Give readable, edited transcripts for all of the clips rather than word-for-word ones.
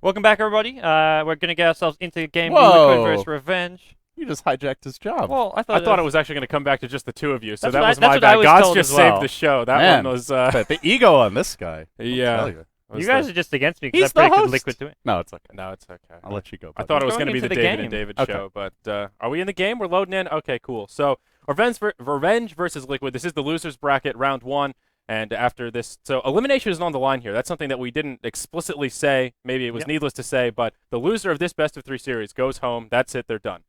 Welcome back, everybody. We're going to get ourselves into the game Liquid Whoa! versus Revenge. You just hijacked his job. Well, I I thought, thought it was actually going to come back to just the two of you, so That's that what I- was that's my what I bad. was Gods told just as well. saved the show. That Man, one was, the ego on this guy. yeah. I'll tell you. you guys are just against me He's because I the predicted host. Liquid to it. No, it's okay. No, it's okay. I'll let you go. I Buddy. thought it was Going going to be into the the David game. and David Okay. show, but are we in the game? We're loading in? Okay, cool. So, Revenge versus Liquid. This is the losers bracket, round one. And after this, so elimination isn't on the line here. That's something that we didn't explicitly say. Maybe it was needless to say, but the loser of this best of three series goes home. That's it. They're done.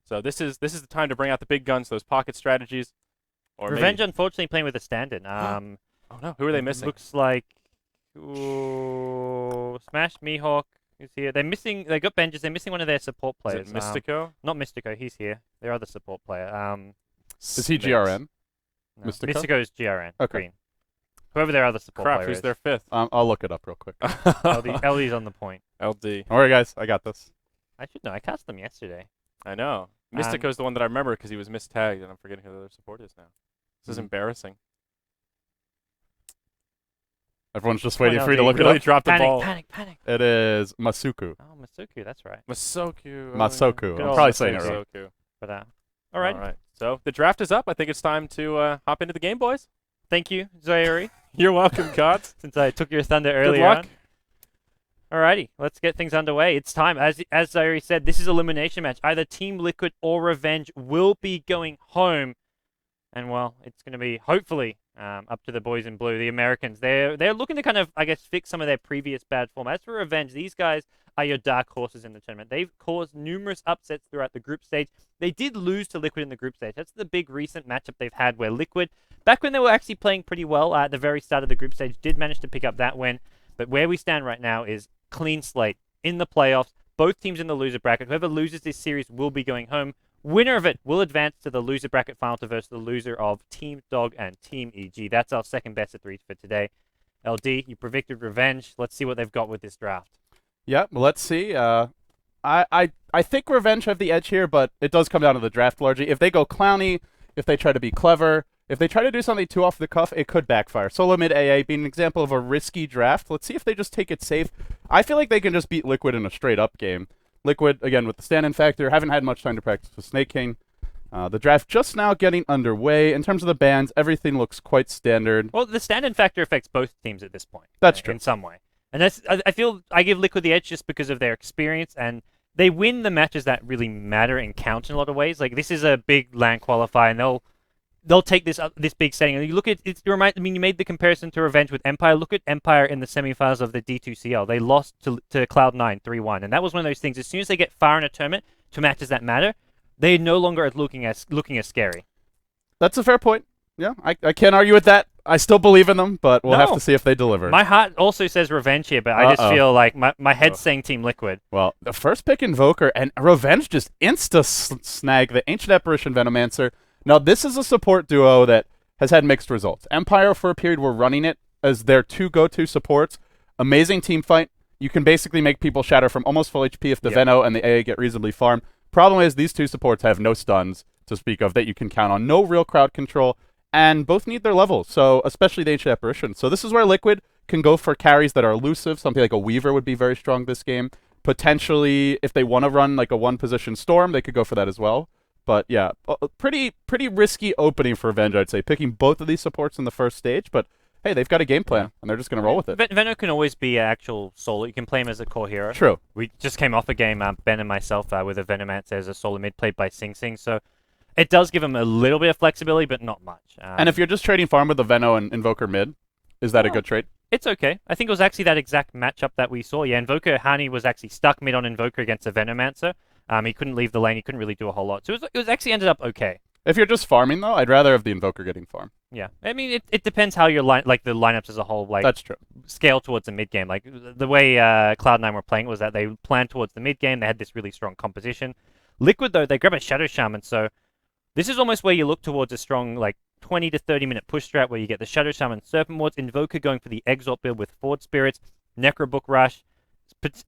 So this is the time to bring out the big guns, those pocket strategies. Or Revenge, maybe, unfortunately, playing with a stand-in. oh no, who are they missing? Looks like Smash Mihawk is here. They're missing. They got benches. They're missing one of their support Is players. it Mystico? Not Mystico. He's here. Their other support player. Is he GRN? No. Mystico? Mystico's GRN. Okay. Green. Whoever their other support Crap, player who's is. their fifth? I'll look it up real quick. LD's on the point. LD. Don't worry, guys. I got this. I should know. I cast them yesterday. I know. Mystico's the one that I remember because he was mistagged, and I'm forgetting who the other support is now. This is embarrassing. Everyone's just Come on, waiting for you to LD. look Really it up. dropped the ball. Panic. It is Masuku. Oh, Masuku, that's right. Masoku. Masoku. Good I'm old probably saying it Masoku. wrong. Masoku. But all right. All right. So the draft is up. I think it's time to hop into the game, boys. Thank you, Zairi, You're welcome, Gods. since I took your thunder Good earlier luck. on. Alrighty, let's get things underway. It's time. As Zairi said, this is an elimination match. Either Team Liquid or Revenge will be going home. And, well, it's going to be, hopefully, up to the boys in blue, the Americans. They're looking to kind of, I guess, fix some of their previous bad form. As for Revenge, these guys are your dark horses in the tournament. They've caused numerous upsets throughout the group stage. They did lose to Liquid in the group stage. That's the big recent matchup they've had where Liquid, back when they were actually playing pretty well at the very start of the group stage, did manage to pick up that win. But where we stand right now is clean slate in the playoffs. Both teams in the loser bracket. Whoever loses this series will be going home. Winner of it will advance to the loser bracket final to versus the loser of Team Dog and Team EG. That's our second best of three for today. LD, you predicted Revenge. Let's see what they've got with this draft. Yeah, well, let's see. I think Revenge have the edge here, but it does come down to the draft largely. If they go clowny, if they try to be clever, if they try to do something too off the cuff, it could backfire. Solo mid AA being an example of a risky draft. Let's see if they just take it safe. I feel like they can just beat Liquid in a straight-up game. Liquid, again, with the stand-in factor, haven't had much time to practice with Snake King. The draft just now getting underway. In terms of the bans, everything looks quite standard. Well, the stand-in factor affects both teams at this point. That's true. In some way. And I feel I give Liquid the edge just because of their experience, and they win the matches that really matter and count in a lot of ways. Like, this is a big LAN qualifier, and they'll take this big setting. And you look at it. You made the comparison to Revenge with Empire. Look at Empire in the semifinals of the D2CL. They lost to Cloud9 3-1, and that was one of those things. As soon as they get far in a tournament to matches that matter, they no longer are looking as scary. That's a fair point. Yeah, I can't argue with that. I still believe in them, but we'll have to see if they deliver. My heart also says Revenge here, but I just feel like my head's saying Team Liquid. Well, the first pick Invoker and Revenge just snag the Ancient Apparition Venomancer. Now, this is a support duo that has had mixed results. Empire, for a period, were running it as their two go-to supports. Amazing team fight. You can basically make people shatter from almost full HP if the Veno and the AA get reasonably farmed. Problem is, these two supports have no stuns to speak of that you can count on. No real crowd control, and both need their levels, so especially the Ancient Apparition. So this is where Liquid can go for carries that are elusive. Something like a Weaver would be very strong this game. Potentially, if they want to run like a one-position Storm, they could go for that as well. But yeah, pretty risky opening for Revenge, I'd say, picking both of these supports in the first stage. But hey, they've got a game plan, and they're just going to roll with it. Veno can always be an actual solo. You can play him as a core hero. True. We just came off a game, Ben and myself, with a Venomancer as a solo mid played by Sing Sing. So it does give him a little bit of flexibility, but not much. And if you're just trading farm with the Veno and Invoker mid, is that a good trade? It's okay. I think it was actually that exact matchup that we saw. Yeah, Invoker, Hani was actually stuck mid on Invoker against a Venomancer. He couldn't leave the lane. He couldn't really do a whole lot. So it was actually ended up okay. If you're just farming, though, I'd rather have the Invoker getting farm. Yeah. I mean, it depends how your the lineups as a whole, That's true. scale towards the mid game. Like, the way Cloud9 were playing was that they planned towards the mid game. They had this really strong composition. Liquid, though, they grab a Shadow Shaman. So this is almost where you look towards a strong, 20 to 30 minute push strat where you get the Shadow Shaman, Serpent Wards, Invoker going for the Exalt build with Forward Spirits, Necrobook Rush.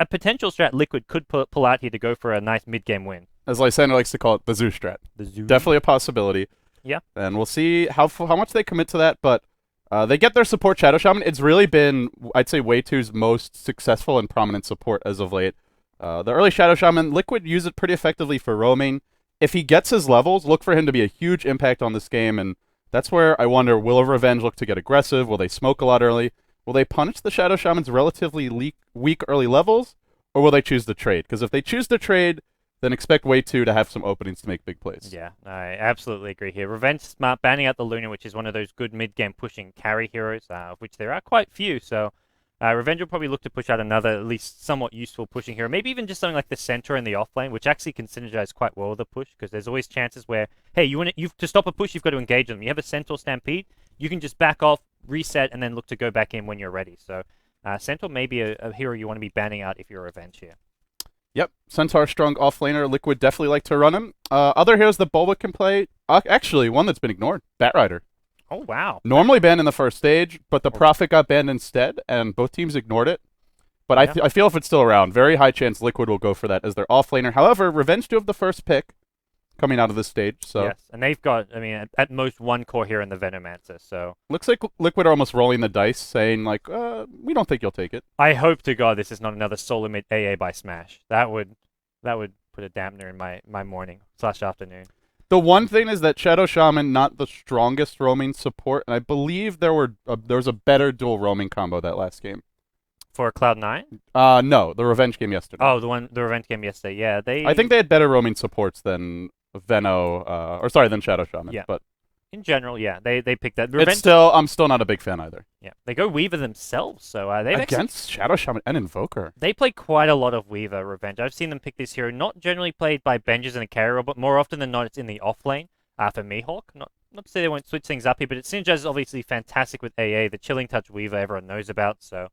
A potential strat Liquid could pull out here to go for a nice mid-game win. As Lysander likes to call it, the Zoo strat. The Zoo. Definitely a possibility. Yeah. And we'll see how much they commit to that, but They get their support Shadow Shaman. It's really been, I'd say, Way2's most successful and prominent support as of late. The early Shadow Shaman, Liquid use it pretty effectively for roaming. If he gets his levels, look for him to be a huge impact on this game, and that's where I wonder, will Revenge look to get aggressive? Will they smoke a lot early? Will they punish the Shadow Shaman's relatively weak early levels, or will they choose to trade? Because if they choose to trade, then expect Way2 to have some openings to make big plays. Yeah, I absolutely agree here. Revenge smart, banning out the Luna, which is one of those good mid-game pushing carry heroes, of which there are quite few. So Revenge will probably look to push out another, at least somewhat useful pushing hero. Maybe even just something like the Centaur in the offlane, which actually can synergize quite well with the push, because there's always chances where, hey, to stop a push, you've got to engage them. You have a Centaur Stampede, you can just back off, reset, and then look to go back in when you're ready. So Centaur may be a hero you want to be banning out if you're Revenge here. Yep, Centaur strong offlaner. Liquid definitely like to run him. Other heroes that Bulba can play, actually, one that's been ignored, Batrider. Oh, wow. Normally banned in the first stage, but the Prophet got banned instead, and both teams ignored it. But I feel if it's still around, very high chance Liquid will go for that as their offlaner. However, Revenge do have the first pick coming out of this stage. So yes, and they've got, I mean, at most one core here in the Venomancer, so... Looks like Liquid are almost rolling the dice, saying, like, we don't think you'll take it. I hope to God this is not another solo mid AA by Smash. That would put a dampener in my morning/afternoon. The one thing is that Shadow Shaman, not the strongest roaming support, and I believe there was a better dual roaming combo that last game. For Cloud9? No, the Revenge game yesterday. Oh, the Revenge game yesterday. Yeah, I think they had better roaming supports than than Shadow Shaman. Yeah. But in general, yeah, they picked that. I'm still not a big fan either. Yeah, they go Weaver themselves, so they've against Shadow Shaman and Invoker. They play quite a lot of Weaver Revenge. I've seen them pick this hero, not generally played by Benjers and a carrier, but more often than not, it's in the off lane for Mihawk. Not to say they won't switch things up here, but it synergizes obviously fantastic with AA. The Chilling Touch Weaver everyone knows about, so.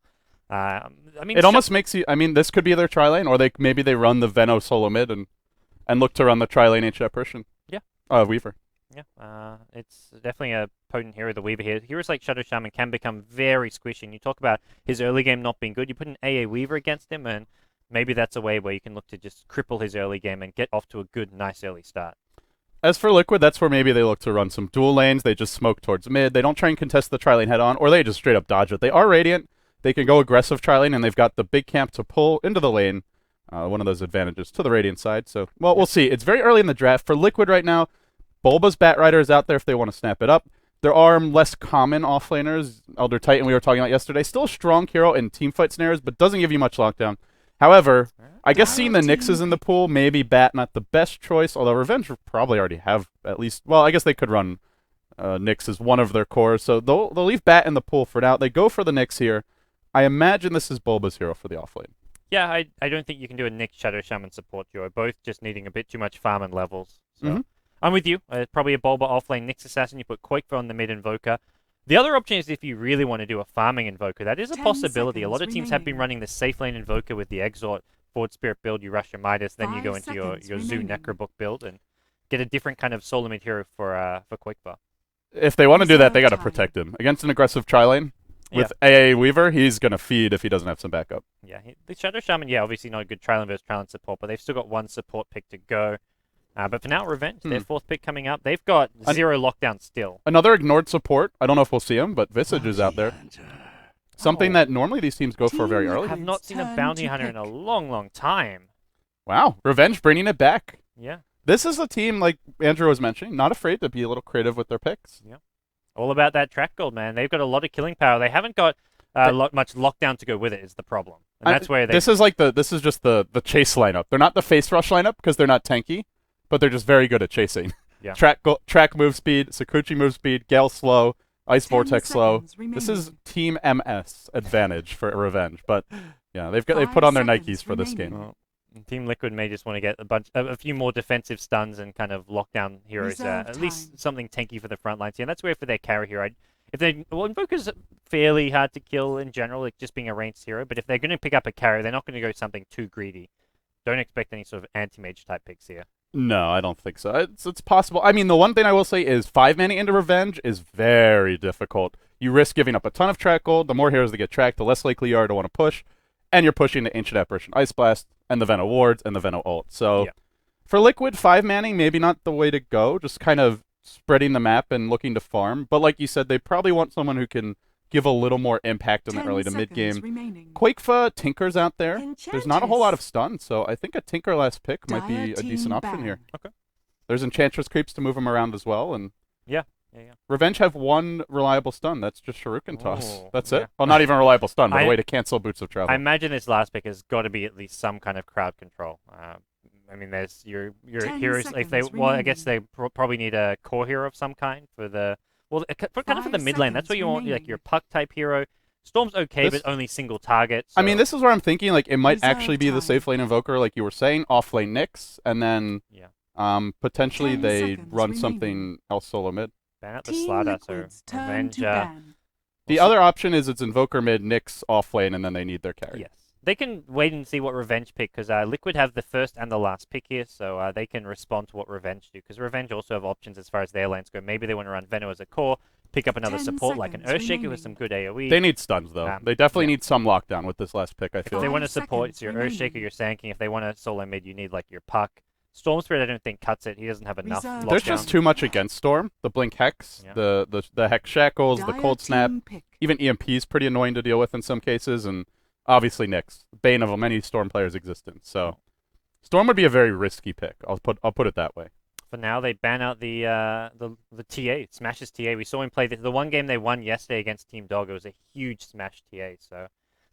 I mean, it almost makes you. I mean, this could be their tri lane, or maybe they run the Veno solo mid and look to run the tri lane H apparition. Yeah. Weaver. Yeah. It's definitely a potent hero, the Weaver here. Heroes like Shadow Shaman can become very squishy. And you talk about his early game not being good. You put an AA Weaver against him, and maybe that's a way where you can look to just cripple his early game and get off to a good, nice early start. As for Liquid, that's where maybe they look to run some dual lanes. They just smoke towards mid. They don't try and contest the tri lane head on, or they just straight up dodge it. They are Radiant. They can go aggressive tri lane, and they've got the big camp to pull into the lane. One of those advantages to the Radiant side. So, well, we'll see. It's very early in the draft. For Liquid right now, Bulba's Batrider is out there if they want to snap it up. There are less common offlaners. Elder Titan we were talking about yesterday. Still a strong hero in teamfight scenarios, but doesn't give you much lockdown. However, I guess seeing the Nyxes in the pool, maybe Bat not the best choice, although Revenge will probably already have at least... Well, I guess they could run Nyx as one of their cores, so they'll leave Bat in the pool for now. They go for the Nyx here. I imagine this is Bulba's hero for the offlane. Yeah, I don't think you can do a Nyx Shadow Shaman support duo, both just needing a bit too much farm and levels. So I'm with you. Probably a Bulba offlane Nyx Assassin. You put Quakefa on the mid Invoker. The other option is if you really want to do a farming Invoker. That is a possibility. A lot of teams have been running the safe lane Invoker with the Exort, Forward Spirit build, you rush your Midas, then you go into your Zoo Necrobook build and get a different kind of solo mid hero for Quakefa. If they want to do that, they got to protect him. Against an aggressive tri-lane, with AA Weaver, he's going to feed if he doesn't have some backup. Yeah, the Shadow Shaman, obviously not a good tri-lane versus tri-lane support, but they've still got one support pick to go. But for now, Revenge, their fourth pick coming up. They've got zero lockdown still. Another ignored support. I don't know if we'll see him, but Visage is out there. Something that normally these teams go for very early. I have not seen a bounty hunter in a long, long time. Wow, Revenge bringing it back. Yeah. This is a team, like Andrew was mentioning, not afraid to be a little creative with their picks. Yeah. All about that track gold, man. They've got a lot of killing power. They haven't got much lockdown to go with it is the problem. And that's where they... This is just the chase lineup. They're not the face rush lineup because they're not tanky, but they're just very good at chasing. Yeah. Track move speed, Sakuchi move speed, Gale slow, Ice Vortex slow. This is Team MS advantage for Revenge, but yeah, they've put on their Nikes for this game. Well, Team Liquid may just want to get a few more defensive stuns and kind of lockdown heroes. At least something tanky for the front lines here. And that's where for their carry hero, Invoker's fairly hard to kill in general, like just being a ranged hero. But if they're going to pick up a carry, they're not going to go something too greedy. Don't expect any sort of anti-mage type picks here. No, I don't think so. It's possible. I mean, the one thing I will say is 5-mana into Revenge is very difficult. You risk giving up a ton of track gold. The more heroes that get tracked, the less likely you are to want to push. And you're pushing the Ancient Apparition Ice Blast and the Veno Wards and the Veno ult. So for Liquid, 5-manning, maybe not the way to go. Just kind of spreading the map and looking to farm. But like you said, they probably want someone who can give a little more impact in the 10 early to mid game. seconds remaining. Quakefa, Tinker's out there. There's not a whole lot of Enchantress. stun, so I think a Tinker last pick might be Dire a decent team option here. ban. Okay. There's Enchantress creeps to move him around as well, and Yeah. Revenge have one reliable stun. That's just Shuriken Toss. Ooh, That's yeah. it. Well, not even a reliable stun, but I- a way to cancel Boots of Travel. I imagine this last pick has got to be at least some kind of crowd control. I mean, there's your 10 heroes. If they, seconds well, I guess they remaining. probably need a core hero of some kind for the, well, kind of for the 5 mid lane. That's seconds what you want, like remaining. your puck type hero. Storm's okay, This- but only single target. I mean, so- this is where I'm thinking, like, it might Reserve actually be the time. safe lane Invoker, like you were saying, off lane Nyx, and then Yeah. potentially 10 they seconds run remaining. something else solo mid. ban out the Team Starladder. So Liquid's turn Revenge. to ban. The other option is it's Invoker mid, Nyx off lane, and then they need their carry. Yes. They can wait and see what Revenge pick, because Liquid have the first and the last pick here, so they can respond to what Revenge do, because Revenge also have options as far as their lanes go. Maybe they want to run Veno as a core, pick up another 10 support like an seconds Earthshaker with remaining. some good AoE. They need stuns, though. They definitely yeah. need some lockdown with this last pick, I If feel. they want to 5 support, it's seconds your Earthshaker, remaining. your Sand King. If they want to solo mid, you need like your Puck. Storm Spirit, I don't think cuts it. He doesn't have enough Reserve lockdown. There's just too much against Storm. The Blink Hex, Yeah. the Hex Shackles, the Dire Cold Snap. team pick. Even EMP is pretty annoying to deal with in some cases, and obviously Nyx, bane of many Storm players' existence. So Storm would be a very risky pick. I'll put it that way. For now, they ban out the TA, Smash's TA. We saw him play the one game they won yesterday against Team Dog. It was a huge Smash TA, so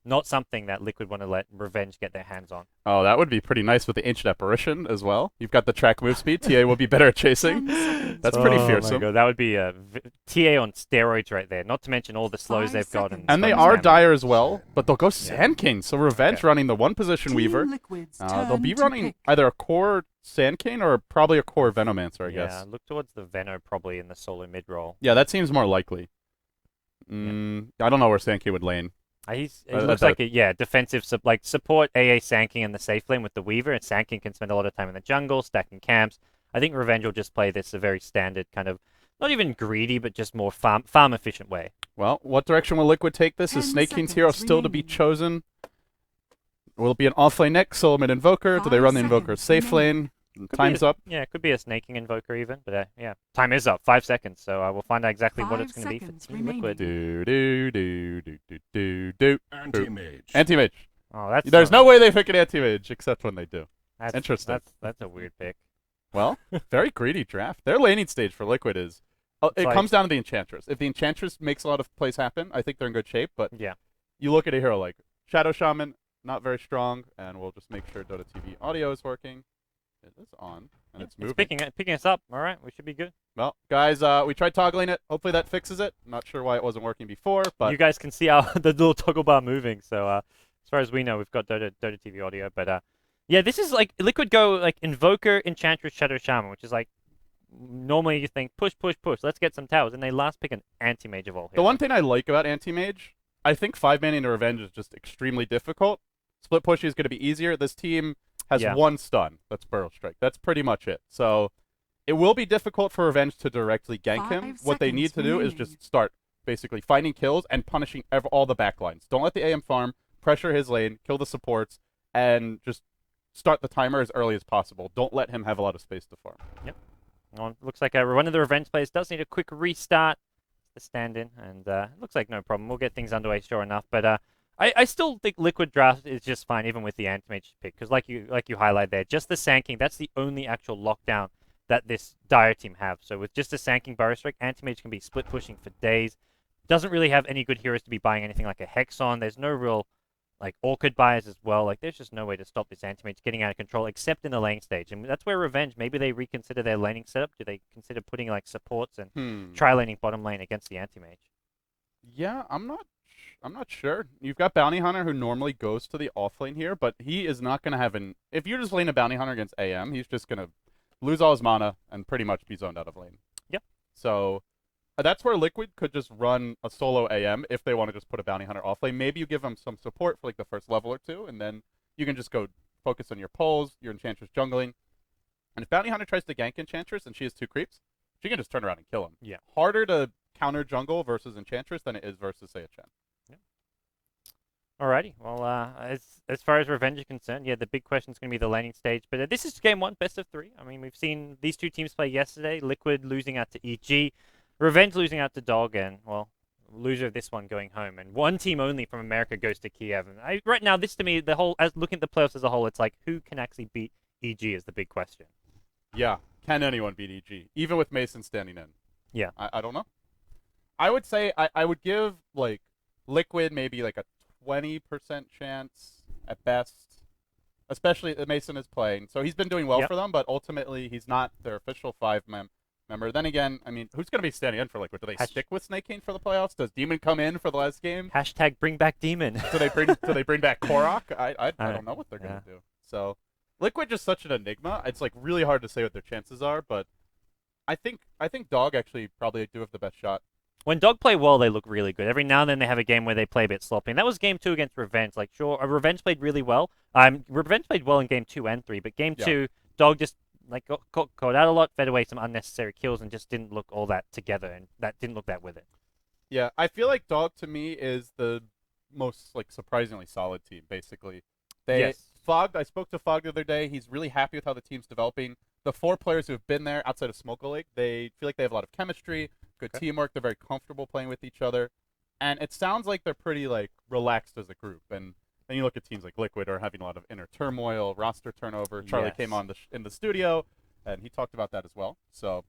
not something that Liquid want to let Revenge get their hands on. Oh, that would be pretty nice with the Ancient Apparition as well. You've got the track move speed. TA will be better at chasing. 10 seconds That's pretty Oh fearsome. my God, that would be a TA on steroids right there. Not to mention all the slows 5 they've got. seconds. And they stun are stamina. dire as well, but they'll go Sand King. So Revenge Okay. running the one position Team Weaver. Liquid's They'll turn be to running pick. either a core Sand King or probably a core Venomancer, I Yeah, guess. look towards the Veno probably in the solo mid role. Yeah, that seems more likely. I don't know where Sand King would lane. He I looks thought- like a defensive like support AA Sanking in the safe lane with the Weaver, and Sanking can spend a lot of time in the jungle stacking camps. I think Revenge will just play this a very standard kind of not even greedy, but just more farm efficient way. Well, what direction will Liquid take this? 10 Is Snake King's hero seconds still to be remaining. chosen? Will it be an offlane next Soul Mid Invoker? Do they 5 run the Invoker seconds safe lane? Time's up. Yeah, it could be a Snaking Invoker even, but yeah, time is up. 5 seconds, so we'll find out exactly what 5 it's going to be for seconds Team remaining. Liquid. Do do do do do do do. Anti-mage. Anti-mage. Oh, that's There's no way they pick an anti-mage except when they do. that's, interesting. That's a weird pick. Well, very greedy draft. Their laning stage for Liquid is. It like- comes down to the Enchantress. If the Enchantress makes a lot of plays happen, I think they're in good shape. But Yeah. you look at a hero like Shadow Shaman, not very strong, and we'll just make sure Dota TV audio is working. It is on, and it's moving. It's picking us up. All right, we should be good. Well, guys, we tried toggling it. Hopefully that fixes it. I'm not sure why it wasn't working before, but You guys can see the little toggle bar moving. So as far as we know, we've got Dota TV audio. But yeah, this is like Liquid go like Invoker, Enchantress, Shadow Shaman, which is like normally you think push, push, push. Let's get some towers, and they last pick an anti-mage of all. the one thing I like about Anti-Mage, I think 5-man into Revenge is just extremely difficult. Split push is going to be easier. This team has Yeah. one stun. That's Burrow Strike. That's pretty much it. So it will be difficult for Revenge to directly gank him. 5 What they need to seconds do is remaining. just start basically finding kills and punishing all the backlines. Don't let the AM farm, pressure his lane, kill the supports, and just start the timer as early as possible. Don't let him have a lot of space to farm. Well, looks like one of the Revenge players does need a quick restart. The stand-in, and it looks like no problem. We'll get things underway, sure enough. But I still think Liquid draft is just fine, even with the anti-mage pick, because like you highlight there, just the Sanking, that's the only actual lockdown that this Dire team have. So with just a Sanking Burrow Strike, anti-mage can be split pushing for days. Doesn't really have any good heroes to be buying anything like a Hex on. There's no real like Orchid buyers as well. Like there's just no way to stop this anti-mage getting out of control except in the lane stage. And that's where Revenge, maybe they reconsider their laning setup. Do they consider putting like supports and try laning bottom lane against the anti-mage? Yeah, I'm not sure. You've got Bounty Hunter who normally goes to the off lane here, but he is not going to have an. If you're just playing a Bounty Hunter against AM, he's just going to lose all his mana and pretty much be zoned out of lane. Yep. So that's where Liquid could just run a solo AM if they want to just put a Bounty Hunter off lane. Maybe you give them some support for like the first level or two, and then you can just go focus on your pulls, your Enchantress jungling. And if Bounty Hunter tries to gank Enchantress and she has 2 creeps, she can just turn around and kill him. Yeah. Harder to counter jungle versus Enchantress than it is versus, say, a Chen. Alrighty. Well, as far as Revenge is concerned, yeah, the big question is going to be the laning stage. But this is game one, best of three. I mean, we've seen these two teams play yesterday. Liquid losing out to EG, Revenge losing out to Dog, and well, loser of this one going home. And one team only from America goes to Kiev. And right now, this to me, the whole as looking at the playoffs as a whole, it's like who can actually beat EG is the big question. Yeah. Can anyone beat EG? Even with Mason standing in. Yeah. I don't know. I would say I would give like Liquid maybe like a 20% chance at best, especially that Mason is playing. So he's been doing well Yep. for them, but ultimately he's not their official member. Then again, I mean, who's going to be standing in for Liquid? Do they stick with Snake King for the playoffs? Does Demon come in for the last game? Hashtag bring back Demon. Do they bring back Korok? I don't know what they're going to do. So Liquid just such an enigma. It's like really hard to say what their chances are, but I think Dog actually probably do have the best shot. When Dog play well, they look really good. Every now and then they have a game where they play a bit sloppy. And that was game 2 against Revenge. Like, sure, Revenge played really well. Revenge played well in game 2 and 3, but game 2, Dog just like got caught out a lot, fed away some unnecessary kills, and just didn't look all that together, and that didn't look that with it. Yeah, I feel like Dog to me is the most like surprisingly solid team. Basically, Yes. Fogg. I spoke to Fogg the other day. He's really happy with how the team's developing. The 4 players who have been there outside of Smoke League, they feel like they have a lot of chemistry, good teamwork. They're very comfortable playing with each other, and it sounds like they're pretty like relaxed as a group. And then you look at teams like Liquid are having a lot of inner turmoil, roster turnover. Charlie Yes. came on in the studio, and he talked about that as well. So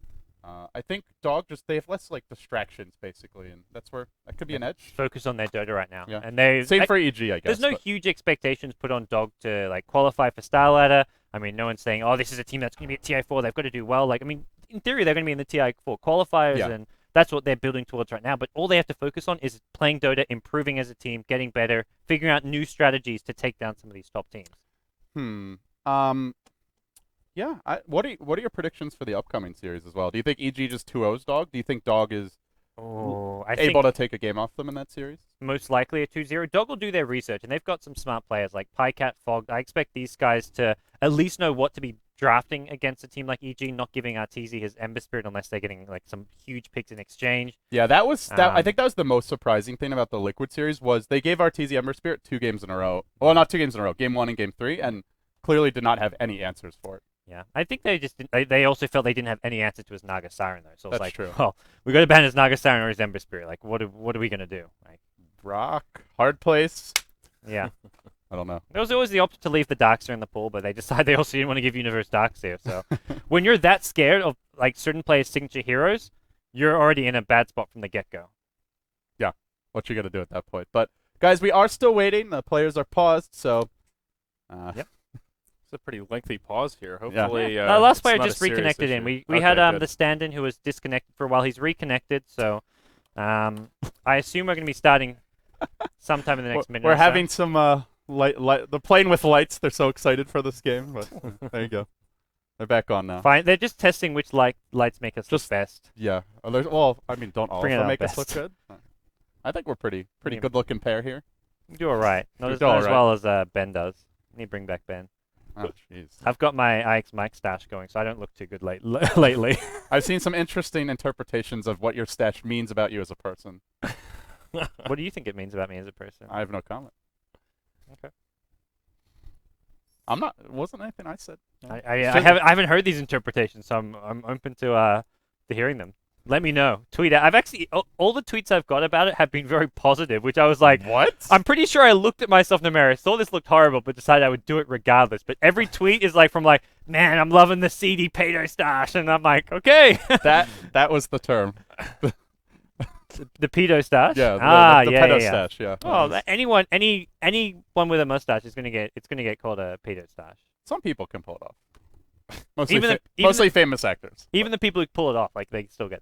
I think Dog they have less like distractions basically, and that's where that could be an edge. Focus on their Dota right now. Yeah. And they Same for EG, I guess. there's no but- huge expectations put on Dog to like qualify for Starladder. I mean, no one's saying, "Oh, this is a team that's going to be at TI4. They've got to do well." Like, I mean, in theory, they're going to be in the TI4 qualifiers, Yeah. and that's what they're building towards right now. But all they have to focus on is playing Dota, improving as a team, getting better, figuring out new strategies to take down some of these top teams. Yeah. What are your predictions for the upcoming series as well? Do you think EG just 2-0s Dog? Do you think Dog is Oh, I able think to take a game off them in that series? most likely a 2-0. Dog will do their research, and they've got some smart players like Pycat, Fog. I expect these guys to at least know what to be drafting against a team like EG, not giving Arteezy his Ember Spirit unless they're getting like some huge picks in exchange. Yeah, that was I Um, think that was the most surprising thing about the Liquid series was they gave Arteezy Ember Spirit 2 games in a row. Well, not 2 games in a row, game 1 and game 3, and clearly did not have any answers for it. Yeah, I think they just they also felt they didn't have any answer to his Naga Siren though. So it's That's like, true. well, we got to ban his Naga Siren or his Ember Spirit. Like, what are we gonna do? Like, Rock, hard place. yeah, I don't know. there was always the option to leave the Darkseer in the pool, but they decided they also didn't want to give Universe Darkseer. So when you're that scared of like certain players' signature heroes, you're already in a bad spot from the get go. What you got to do at that point? But guys, we are still waiting. The players are paused, so Yep. It's a pretty lengthy pause here. Yeah. Hopefully, Last it's player not a just serious reconnected in. issue. We Okay, had good. the stand-in who was disconnected for a while. He's reconnected, so I assume we're gonna be starting sometime in the next minute. we're or so. having some light. They're playing with lights. They're so excited for this game. But there you go. They're back on now. Fine. They're just testing which lights make us Just- look best. Yeah. Well, I mean, don't all Bring of it them out make us look best. good? I think we're pretty Yeah. good looking pair here. You do all right. Not You as, do not all as right. well as Ben does. I need to bring back Ben. Oh, jeez. I've got my IX mic stash going, so I don't look too good lately. I've seen some interesting interpretations of what your stash means about you as a person. What do you think it means about me as a person? I have no comment. Okay. I'm not. It wasn't anything I said. I haven't heard these interpretations, so I'm open to hearing them. Let me know. Tweet out. I've actually all the tweets I've got about it have been very positive, which I was like, What? I'm pretty sure I looked at myself in the mirror, saw this looked horrible, but decided I would do it regardless. But every tweet is like from like, man, I'm loving the seedy pedo stash, and I'm like, okay, that was the term. the pedo stash. Yeah. The yeah, pedo yeah. stash. Yeah. Oh, anyone with a mustache is gonna get called a pedo stash. Some people can pull it off. Mostly, Even mostly famous actors. Even the people who pull it off, like they still get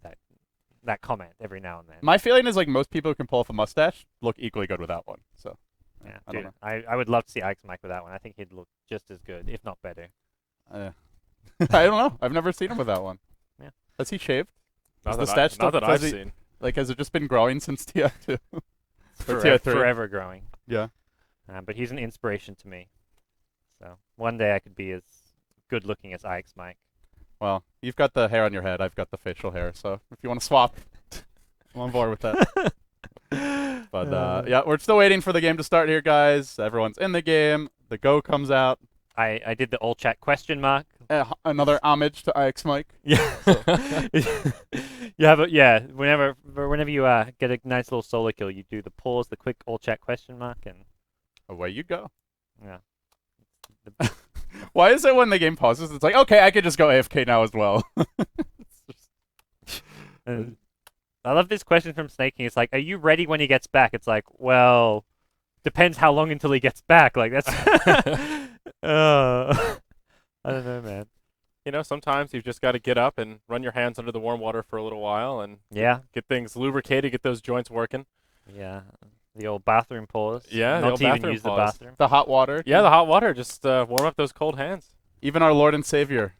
that comment every now and then. My feeling is like most people who can pull off a mustache look equally good without one. So Yeah, I don't dude, know. I would love to see Ike's mic with that one. I think he'd look just as good, if not better. I don't know. I've never seen him without one. Yeah. Has he shaved? Not Is the that, stash not stuff- that I've does he- seen. Like, has it just been growing since TI2? Forever, TI3? forever growing. Yeah. But he's an inspiration to me. So one day I could be as good looking as Ike's mic. Well, you've got the hair on your head. I've got the facial hair. So if you want to swap, I'm on board with that. But yeah, we're still waiting for the game to start here, guys. Everyone's in the game. The go comes out. I did the all chat question mark. Another homage to IX Mike. Yeah. You have whenever you get a nice little solo kill, you do the pause, the quick all chat question mark, and away you go. yeah. Why is it when the game pauses, it's like, okay, I could just go AFK now as well? And I love this question from Snaking. It's like, are you ready when he gets back? It's like, well, depends how long until he gets back. Like that's. I don't know, man. You know, sometimes you've just got to get up and run your hands under the warm water for a little while and get things lubricated, get those joints working. Yeah, the old bathroom pause. Yeah, the not old to even bathroom use pause. the bathroom. The hot water. Yeah, the hot water. Just warm up those cold hands. Even our Lord and Savior,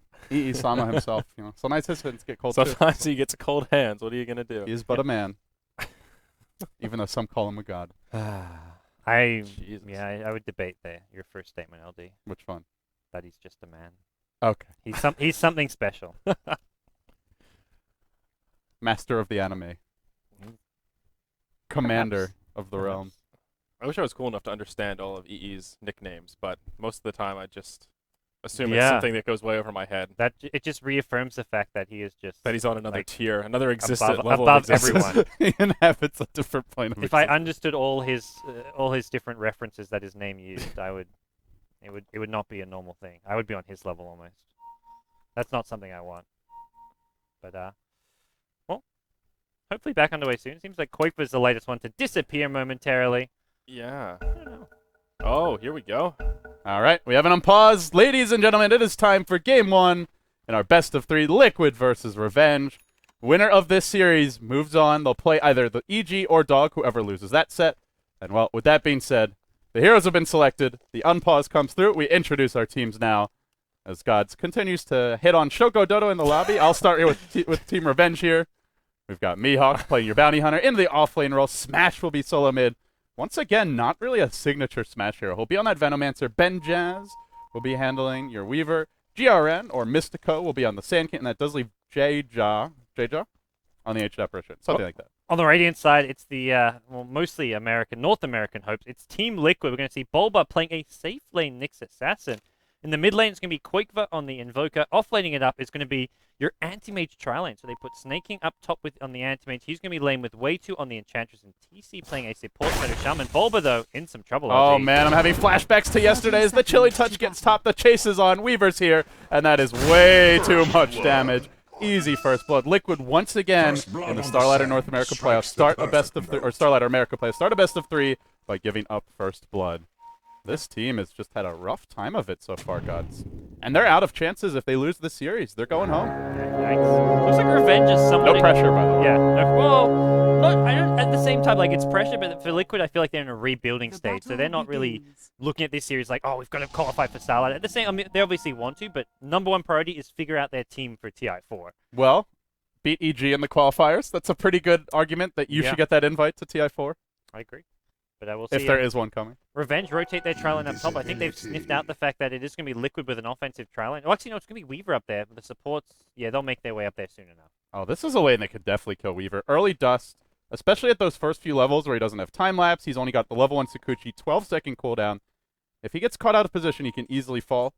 Sama himself. You know, sometimes his hands get cold too. Sometimes he gets cold hands. What are you gonna do? He is but a man. Even though some call him a god. I Jesus. would debate your first statement, LD. Which one? That he's just a man. Okay. He's something special. Master of the anime. Commander of the realm. I wish I was cool enough to understand all of EE's nicknames, but most of the time I just assume it's Yeah. something that goes way over my head. That it just reaffirms the fact that he is just That he's on another like, tier, another existent above level of existence. everyone. He inhabits a different plane of If I existence. understood all his different references that his name used, it would not be a normal thing. I would be on his level almost. That's not something I want. But well, hopefully back underway soon. Seems like Koip was the latest one to disappear momentarily. Yeah. I don't know. Oh, here we go. All right, we have it on pause. Ladies and gentlemen, it is time for game one in our best of three, Liquid versus Revenge. Winner of this series moves on. They'll play either the EG or Dog, whoever loses that set. And well, with that being said, the heroes have been selected. The unpause comes through. We introduce our teams now. As Gods continues to hit on Shoko Dodo in the lobby. I'll start here with Team Revenge here. We've got Mihawk playing your bounty hunter in the off-lane role. Smash will be solo mid. Once again, not really a signature Smash hero. He'll be on that Venomancer. Ben Jazz will be handling your Weaver. GRN or Mystico will be on the Sand King, and that does leave J-Jaw on the H apparition. Something like that. On the Radiant side, it's the mostly North American hopes. It's Team Liquid. We're going to see Bulba playing a safe lane Nyx Assassin. In the mid lane, it's going to be Quakever on the Invoker. Off-laning it up is going to be your Anti-Mage tri-lane. So they put Snaking up top on the Anti-Mage. He's going to be lane with Way2 on the Enchantress, and TC playing a support Shadow Shaman. Bulba, though, in some trouble. Oh, LG. man, I'm having flashbacks to yesterday as the Chilly Touch gets top. The chase is on. Weaver's here, and that is way too much damage. Easy first blood. Liquid once again in the Starladder North America playoffs. Start a best of or Starladder America playoffs. Start a best of three by giving up first blood. This team has just had a rough time of it so far, Gods. And they're out of chances if they lose the series. They're going home. Yikes. Looks like Revenge is somewhat... No pressure, by the way. Yeah. No, well, not, I don't, at the same time, like, it's pressure, but for Liquid, I feel like they're in a rebuilding stage, so they're not really looking at this series like, oh, we've got to qualify for Starlight. At the same, I mean, they obviously want to, but number one priority is figure out their team for TI4. Well, beat EG in the qualifiers. That's a pretty good argument that you should get that invite to TI4. I agree. But I will see if there is one coming. Revenge rotate their tri-lane up top. I think they've sniffed out the fact that it is going to be Liquid with an offensive tri-lane. Oh, actually, no, it's going to be Weaver up there. But the supports, yeah, they'll make their way up there soon enough. Oh, this is a lane that could definitely kill Weaver. Early Dust, especially at those first few levels where he doesn't have time lapse. He's only got the level 1 Sakuchi, 12-second cooldown. If he gets caught out of position, he can easily fall.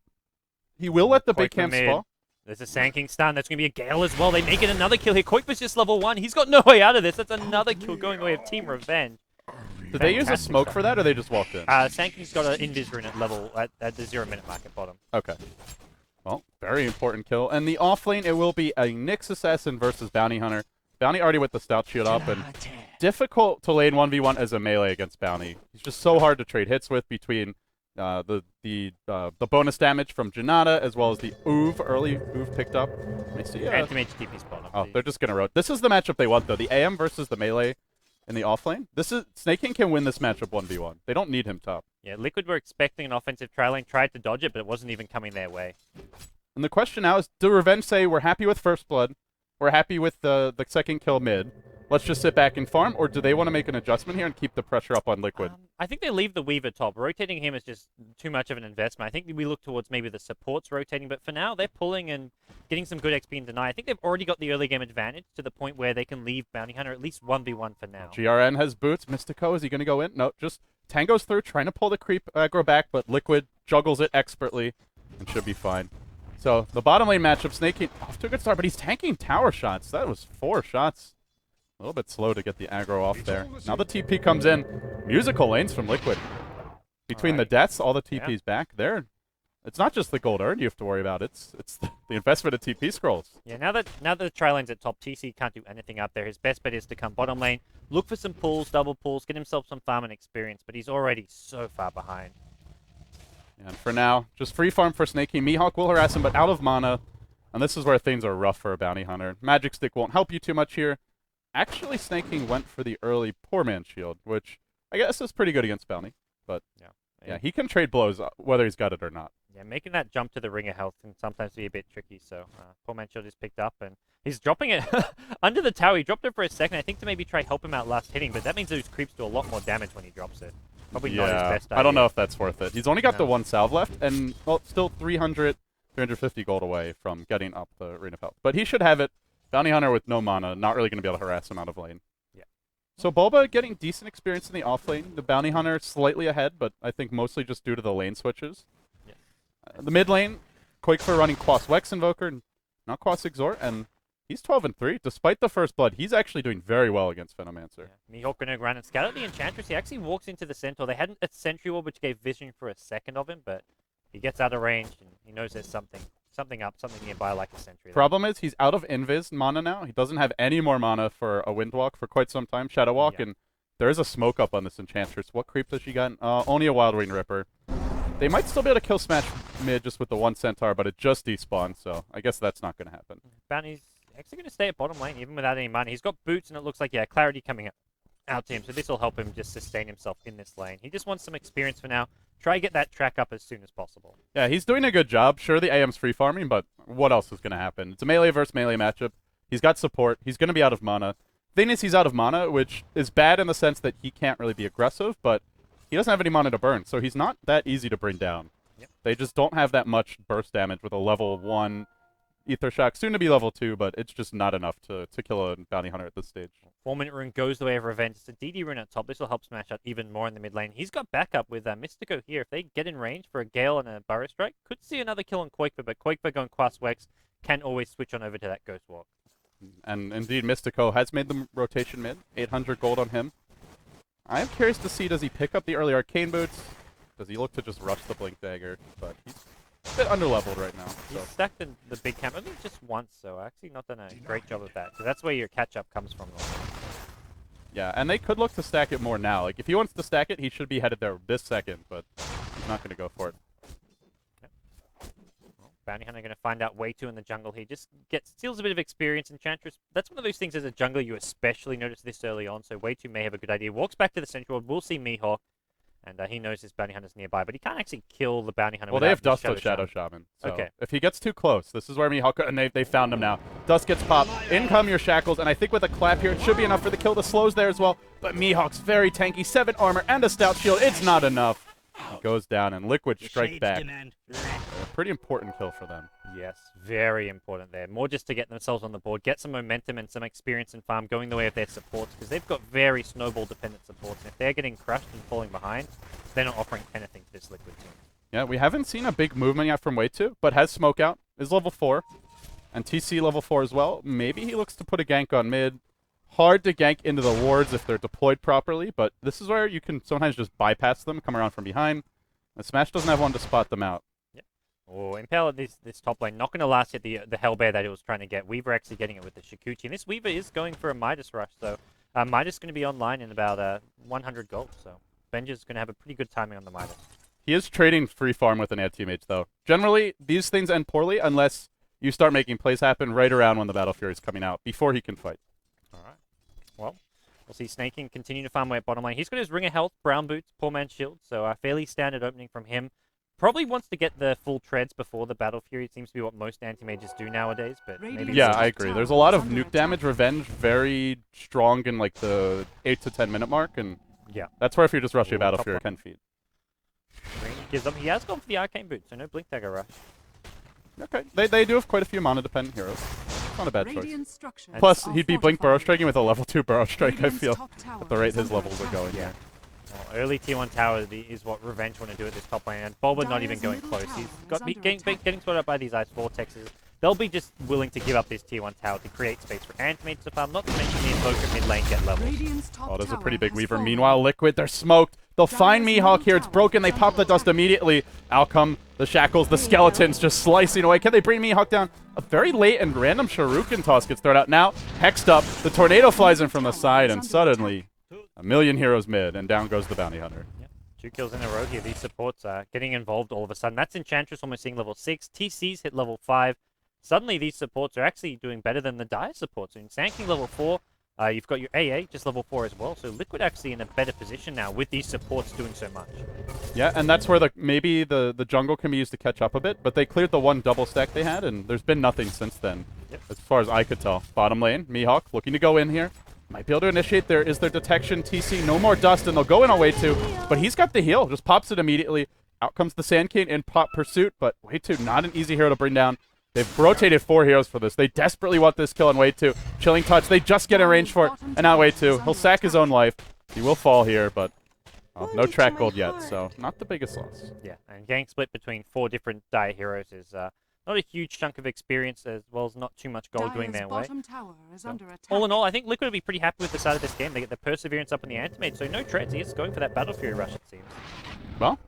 He will let the big camps fall. There's a Sand King stun. That's going to be a Gale as well. They make it another kill here. Koik was just level 1. He's got no way out of this. That's another kill going away of Team Revenge. Did they use a smoke for that, or they just walked in? Sand King's got an Invis rune at level at the 0-minute mark at bottom. Okay. Well, very important kill. And the off lane, it will be a Nyx Assassin versus Bounty Hunter. Bounty already with the Stout Shield up, and difficult to lane 1v1 as a melee against Bounty. He's just so hard to trade hits with between the bonus damage from Janata as well as the early Oov picked up. Let me see. Anti-Mage TP spot. Oh, they're just going to rotate. This is the matchup they want, though. The AM versus the melee in the offlane. Snake King can win this matchup 1v1. They don't need him top. Yeah, Liquid were expecting an offensive tri-lane, tried to dodge it, but it wasn't even coming their way. And the question now is, do Revenge say, we're happy with first blood, we're happy with the second kill mid, let's just sit back and farm, or do they want to make an adjustment here and keep the pressure up on Liquid? I think they leave the Weaver top. Rotating him is just too much of an investment. I think we look towards maybe the supports rotating, but for now, they're pulling and getting some good XP and deny. I think they've already got the early game advantage to the point where they can leave Bounty Hunter at least 1v1 for now. GRN has boots. Mystico, is he going to go in? No, just Tango's through, trying to pull the creep aggro back, but Liquid juggles it expertly and should be fine. So the bottom lane matchup, Snake off to a good start, but he's tanking tower shots. That was 4 shots. A little bit slow to get the aggro off there. Now the TP comes in. Musical lanes from Liquid. Between the deaths, all the TP's back there. It's not just the gold earned you have to worry about. It's the investment of TP scrolls. Yeah, now that the tri lane's at top, TC can't do anything up there. His best bet is to come bottom lane, look for some pulls, double pulls, get himself some farm and experience, but he's already so far behind. And for now, just free farm for Snakey. Mihawk will harass him, but out of mana. And this is where things are rough for a Bounty Hunter. Magic Stick won't help you too much here. Actually, Snaking went for the early Poor Man Shield, which I guess is pretty good against Bounty. But yeah, he can trade blows whether he's got it or not. Yeah, making that jump to the ring of health can sometimes be a bit tricky. So Poor Man Shield is picked up, and he's dropping it under the tower. He dropped it for a second, I think, to maybe try help him out last hitting, but that means those creeps do a lot more damage when he drops it. Probably not his best idea. I don't know if that's worth it. He's only got the 1 salve left, and well, still 350 gold away from getting up the Ring of Health. But he should have it. Bounty Hunter with no mana, not really going to be able to harass him out of lane. Yeah. So Bulba getting decent experience in the off lane. The Bounty Hunter slightly ahead, but I think mostly just due to the lane switches. Yeah. The mid lane, Quake for running Quas Wex Invoker, not Quas Exort, and he's 12-3. Despite the first blood, he's actually doing very well against Venomancer. Yeah. Mihawk going to run and scout at the Enchantress. He actually walks into the Centaur. They had a Sentry Ward which gave vision for a second of him, but he gets out of range and he knows there's something nearby like a Sentry. Problem is, he's out of Invis mana now. He doesn't have any more mana for a Windwalk for quite some time, Shadow Walk, and there is a smoke up on this Enchantress. What creep does she got? Only a Wild Wing Ripper. They might still be able to kill Smash mid just with the 1 Centaur, but it just despawned, so I guess that's not going to happen. Bounty's actually going to stay at bottom lane even without any money. He's got boots, and it looks like, Clarity coming out to him, so this will help him just sustain himself in this lane. He just wants some experience for now. Try get that track up as soon as possible. Yeah, he's doing a good job. Sure, the AM's free farming, but what else is going to happen? It's a melee versus melee matchup. He's got support. He's going to be out of mana. Thing is, he's out of mana, which is bad in the sense that he can't really be aggressive, but he doesn't have any mana to burn, so he's not that easy to bring down. Yep. They just don't have that much burst damage with a level 1 Ether Shock, soon to be level 2, but it's just not enough to kill a Bounty Hunter at this stage. 4-minute rune goes the way of Revenge. It's a DD rune at top. This will help smash out even more in the mid lane. He's got backup with Mystico here. If they get in range for a Gale and a Burrow Strike, could see another kill on Quakebear, but Quakebear going Quas Wex can always switch on over to that Ghost Walk. And indeed, Mystico has made the rotation mid. 800 gold on him. I'm curious to see, does he pick up the early Arcane Boots? Does he look to just rush the Blink Dagger? But he's a bit underleveled right now. So. He's stacked in the big camp, I think just once, so actually not done a great job of that. So that's where your catch-up comes from. Yeah, and they could look to stack it more now. Like, if he wants to stack it, he should be headed there this second, but he's not going to go for it. Well, Bounty Hunter going to find out way too in the jungle here. Just steals a bit of experience. Enchantress, that's one of those things as a jungler you especially notice this early on, so way too may have a good idea. Walks back to the central. We'll see Mihawk. And he knows his Bounty Hunter's nearby, but he can't actually kill the Bounty Hunter. Well, they have Dust of Shadow Shaman. So okay. If he gets too close, this is where Mihawk, and they found him now. Dust gets popped. In come your shackles, and I think with a clap here, it should be enough for the kill. The slow's there as well, but Mihawk's very tanky. 7 armor and a stout shield. It's not enough. He goes down, and Liquid strike back. A pretty important kill for them. Yes, very important there. More just to get themselves on the board, get some momentum and some experience in farm going the way of their supports, because they've got very snowball-dependent supports, and if they're getting crushed and falling behind, they're not offering anything to this Liquid team. Yeah, we haven't seen a big movement yet from Way2, but has Smoke Out, is level 4, and TC level 4 as well. Maybe he looks to put a gank on mid. Hard to gank into the wards if they're deployed properly, but this is where you can sometimes just bypass them, come around from behind. And Smash doesn't have one to spot them out. Oh, Impale at this top lane. Not going to last yet the Hellbear that he was trying to get. Weaver actually getting it with the Shikuchi. And this Weaver is going for a Midas Rush, so Midas going to be online in about 100 gold. So Benja's going to have a pretty good timing on the Midas. He is trading free farm with an anti-mage, though. Generally, these things end poorly unless you start making plays happen right around when the Battle Fury is coming out, before he can fight. All right. Well, we'll see Snaking continue to farm away at bottom lane. He's got his Ring of Health, Brown Boots, Poor Man's Shield, so a fairly standard opening from him. Probably wants to get the full treads before the Battle Fury. It seems to be what most anti-mages do nowadays, but maybe Yeah, this I is- agree. There's a lot of nuke damage. Revenge very strong in like the 8 to 10 minute mark, and Yeah. that's where if you're just rushing Ooh, Battle top Fury, one. 10 feet. Green gives up. He has gone for the Arcane Boot, so no Blink Dagger Rush. Okay, they do have quite a few mana-dependent heroes. It's not a bad choice. Radiant structures Plus, are he'd be Blink Burrow fortified. Striking with a level 2 Burrow Strike, I Radiant's feel, top tower at the rate is his under levels are attack. going. Yeah. Well, early tier 1 tower is what Revenge want to do at this top lane, and Bulba not even Dire's going middle close. tower He's is got under getting attack. spotted up by these ice vortexes. They'll be just willing to give up this tier 1 tower to create space for Antimates to farm, not to mention the Invoker mid lane get levels. Radiant's top Oh, there's a tower pretty big has Weaver. fallen. Meanwhile, Liquid, they're smoked. They'll find Dire's Mihawk middle here. It's tower broken. They is pop the under dust attack. immediately. Out come the Shackles, the Skeletons just slicing away. Can they bring Mihawk down? A very late and random Shuriken toss gets thrown out. Now, hexed up. The Tornado flies in from the side, and suddenly, a million heroes mid, and down goes the Bounty Hunter. Yep. 2 kills in a row here. These supports are getting involved all of a sudden. That's Enchantress almost seeing level 6. TC's hit level 5. Suddenly, these supports are actually doing better than the Dire supports. In Sand King level 4, you've got your AA just level 4 as well. So Liquid actually in a better position now with these supports doing so much. Yeah, and that's where maybe the jungle can be used to catch up a bit, but they cleared the one double stack they had, and there's been nothing since then, Yep. as far as I could tell. Bottom lane, Mihawk looking to go in here. Might be able to initiate their detection. TC, no more dust, and they'll go in on Way 2, but he's got the heal, just pops it immediately. Out comes the Sand King in pop pursuit, but Way 2, not an easy hero to bring down. They've rotated 4 heroes for this. They desperately want this kill on Way 2. Chilling Touch, they just get in range for it, and now Way 2. He'll sack his own life. He will fall here, but no track gold yet, so not the biggest loss. Yeah, and getting split between 4 different Dire heroes is not a huge chunk of experience, as well as not too much gold going Dire's their way. bottom tower is So, under attack. all in all, I think Liquid will be pretty happy with the start of this game. They get the Perseverance up in the Antimate, so no treads. He is going for that Battle Fury rush, it seems. Well,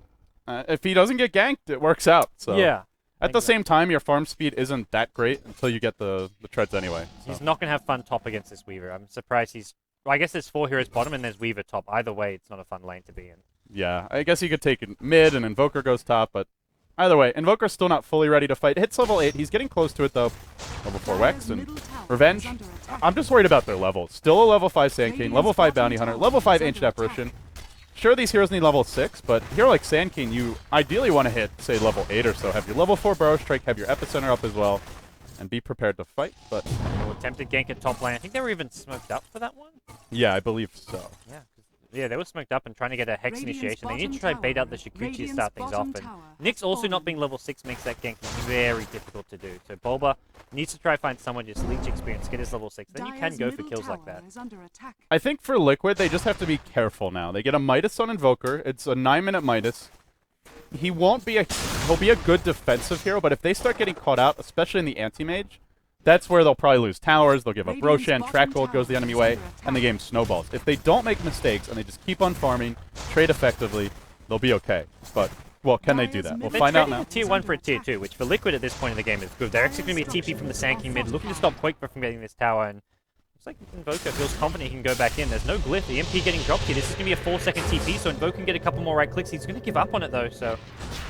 if he doesn't get ganked, it works out. So Yeah. At the same time, your farm speed isn't that great until you get the treads anyway. So. He's not going to have fun top against this Weaver. I'm surprised he's... Well, I guess there's 4 heroes bottom and there's Weaver top. Either way, it's not a fun lane to be in. Yeah, I guess he could take it mid and Invoker goes top, but either way, Invoker's still not fully ready to fight. Hits level 8. He's getting close to it, though. Level 4 Wex and Middle tower Revenge. is under attack. I'm just worried about their levels. Still a level 5 Sand King, level 5 Bounty Hunter, level 5 Ancient Apparition. Sure, these heroes need level 6, but a hero like Sand King, you ideally want to hit, say, level 8 or so. Have your level 4 Burrow Strike, have your Epicenter up as well, and be prepared to fight. But Or attempted gank at top lane. I think they were even smoked up for that one. yeah, I believe so. Yeah, they were smoked up and trying to get a Hex Radiant's initiation. They need to bottom try to bait tower- out the Shikuchi to Radiant's start things off. bottom And tower Nyx has also not fallen. being level 6 makes that gank very difficult to do. So Bulba needs to try to find someone just leech experience, get his level 6. Then you can Dire's go for middle kills like tower that. is under attack. I think for Liquid, they just have to be careful now. They get a Midas on Invoker. It's a 9-minute Midas. He won't be he'll be a good defensive hero, but if they start getting caught out, especially in the anti-mage, that's where they'll probably lose towers, they'll give up Radiant's Roshan, bottom track gold goes the tower enemy is way, under attack. and the game snowballs. If they don't make mistakes and they just keep on farming, trade effectively, they'll be okay. But, well, can they do that? We'll They're find out trading now. a tier 1 for a tier 2, which for Liquid at this point in the game is good. They're actually going to be a TP from the Sand King mid, looking to stop Quakeber from getting this tower, and looks like Invoker feels confident he can go back in. There's no glyph. The MP getting dropped here. This is going to be a 4-second TP, so Invoker can get a couple more right clicks. He's going to give up on it, though, so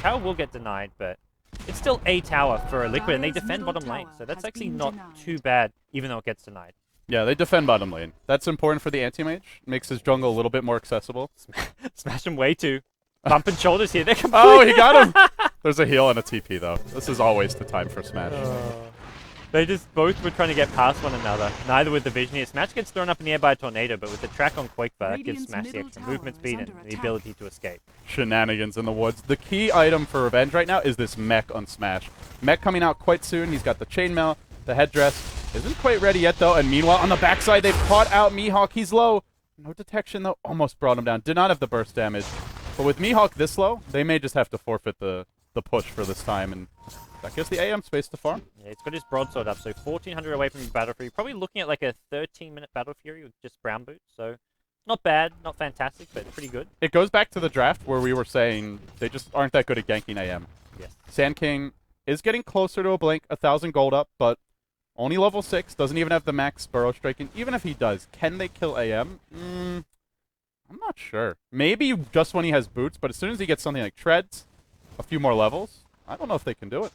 tower will get denied, but it's still a tower for a Liquid, and they Dire's defend middle bottom lane, tower so that's has actually been not denied. too bad, even though it gets denied. Yeah, they defend bottom lane. That's important for the anti-mage. Makes his jungle a little bit more accessible. Smash him way too. Bumping shoulders here. They're Oh, he got him! There's a heal and a TP, though. This is always the time for Smash. They just both were trying to get past one another. Neither with the vision here. Smash gets thrown up in the air by a tornado, but with the track on Quakeber, that gives Radiant's Smash the middle extra tower movement is speed and under the attack. ability to escape. Shenanigans in the woods. The key item for Revenge right now is this mech on Smash. Mech coming out quite soon. He's got the chainmail, the headdress. Isn't quite ready yet, though. And meanwhile, on the backside, they've caught out Mihawk. He's low. No detection, though. Almost brought him down. Did not have the burst damage. But with Mihawk this low, they may just have to forfeit the push for this time. And that gives the AM space to farm. Yeah, he's got his broadsword up, so 1400 away from his Battle Fury. Probably looking at like a 13-minute Battle Fury with just Brown Boot, so not bad, not fantastic, but pretty good. It goes back to the draft where we were saying they just aren't that good at ganking AM. Yes. Sand King is getting closer to a blink, 1,000 gold up, but only level 6, doesn't even have the max Burrow Striking. Even if he does, can they kill AM? I'm not sure. Maybe just when he has boots, but as soon as he gets something like treads, a few more levels, I don't know if they can do it.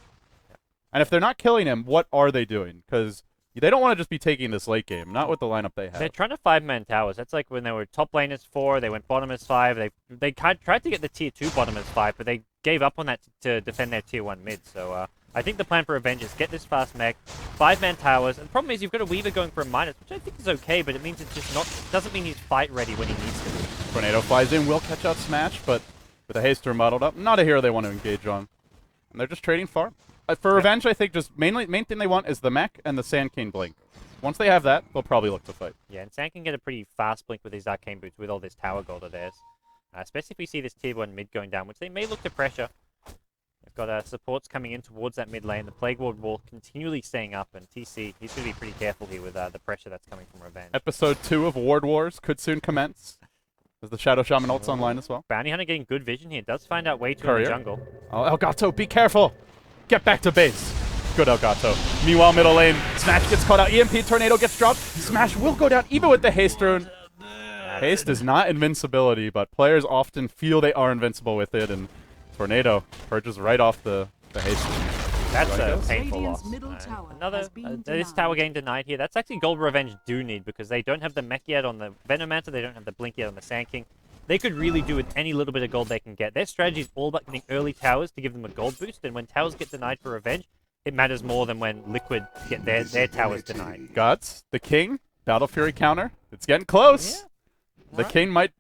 And if they're not killing him, what are they doing? Because They don't want to just be taking this late game, not with the lineup they They're have. trying to 5-man towers. That's like when they were top lane as 4, they went bottom as 5. They tried to get the tier 2 bottom as 5, but they gave up on that to defend their tier 1 mid. So I think the plan for Revenge is get this fast mech, 5-man towers. And the problem is you've got a Weaver going for a minus, which I think is okay, but it means it's just not, doesn't mean he's fight ready when he needs to be. Tornado flies in, will catch out Smash, but with a Haster muddled up, not a hero they want to engage on. And they're just trading farm. For Revenge, I think just main thing they want is the mech and the Sand King Blink. Once they have that, they'll probably look to fight. Yeah, and Sand can get a pretty fast blink with his Arcane Boots with all this tower gold of theirs. Especially if we see this tier 1 mid going down, which they may look to pressure. They've got supports coming in towards that mid lane. The Plague Wall continually staying up, and TC, he's going to be pretty careful here with the pressure that's coming from Revenge. Episode 2 of Ward Wars could soon commence. As the Shadow Shaman ult's online as well. Bounty Hunter getting good vision here. Does find out way too in Courier. the jungle. Oh, Elgato, be careful! Get back to base. Good Elgato. Meanwhile, middle lane, Smash gets caught out. EMP Tornado gets dropped. Smash will go down even with the Haste rune. Haste is not invincibility, but players often feel they are invincible with it, and Tornado purges right off the Haste rune. That's a Radiant's painful Radiant's loss. middle tower Another, has been this denied. tower getting denied here. That's actually gold Revenge do need because they don't have the mech yet on the Venomancer. They don't have the blink yet on the Sand King. They could really do with any little bit of gold they can get. Their strategy is all about getting early towers to give them a gold boost, and when towers get denied for Revenge, it matters more than when Liquid get their towers denied. Gods, the King, Battle Fury counter. It's getting close. Yeah. The King might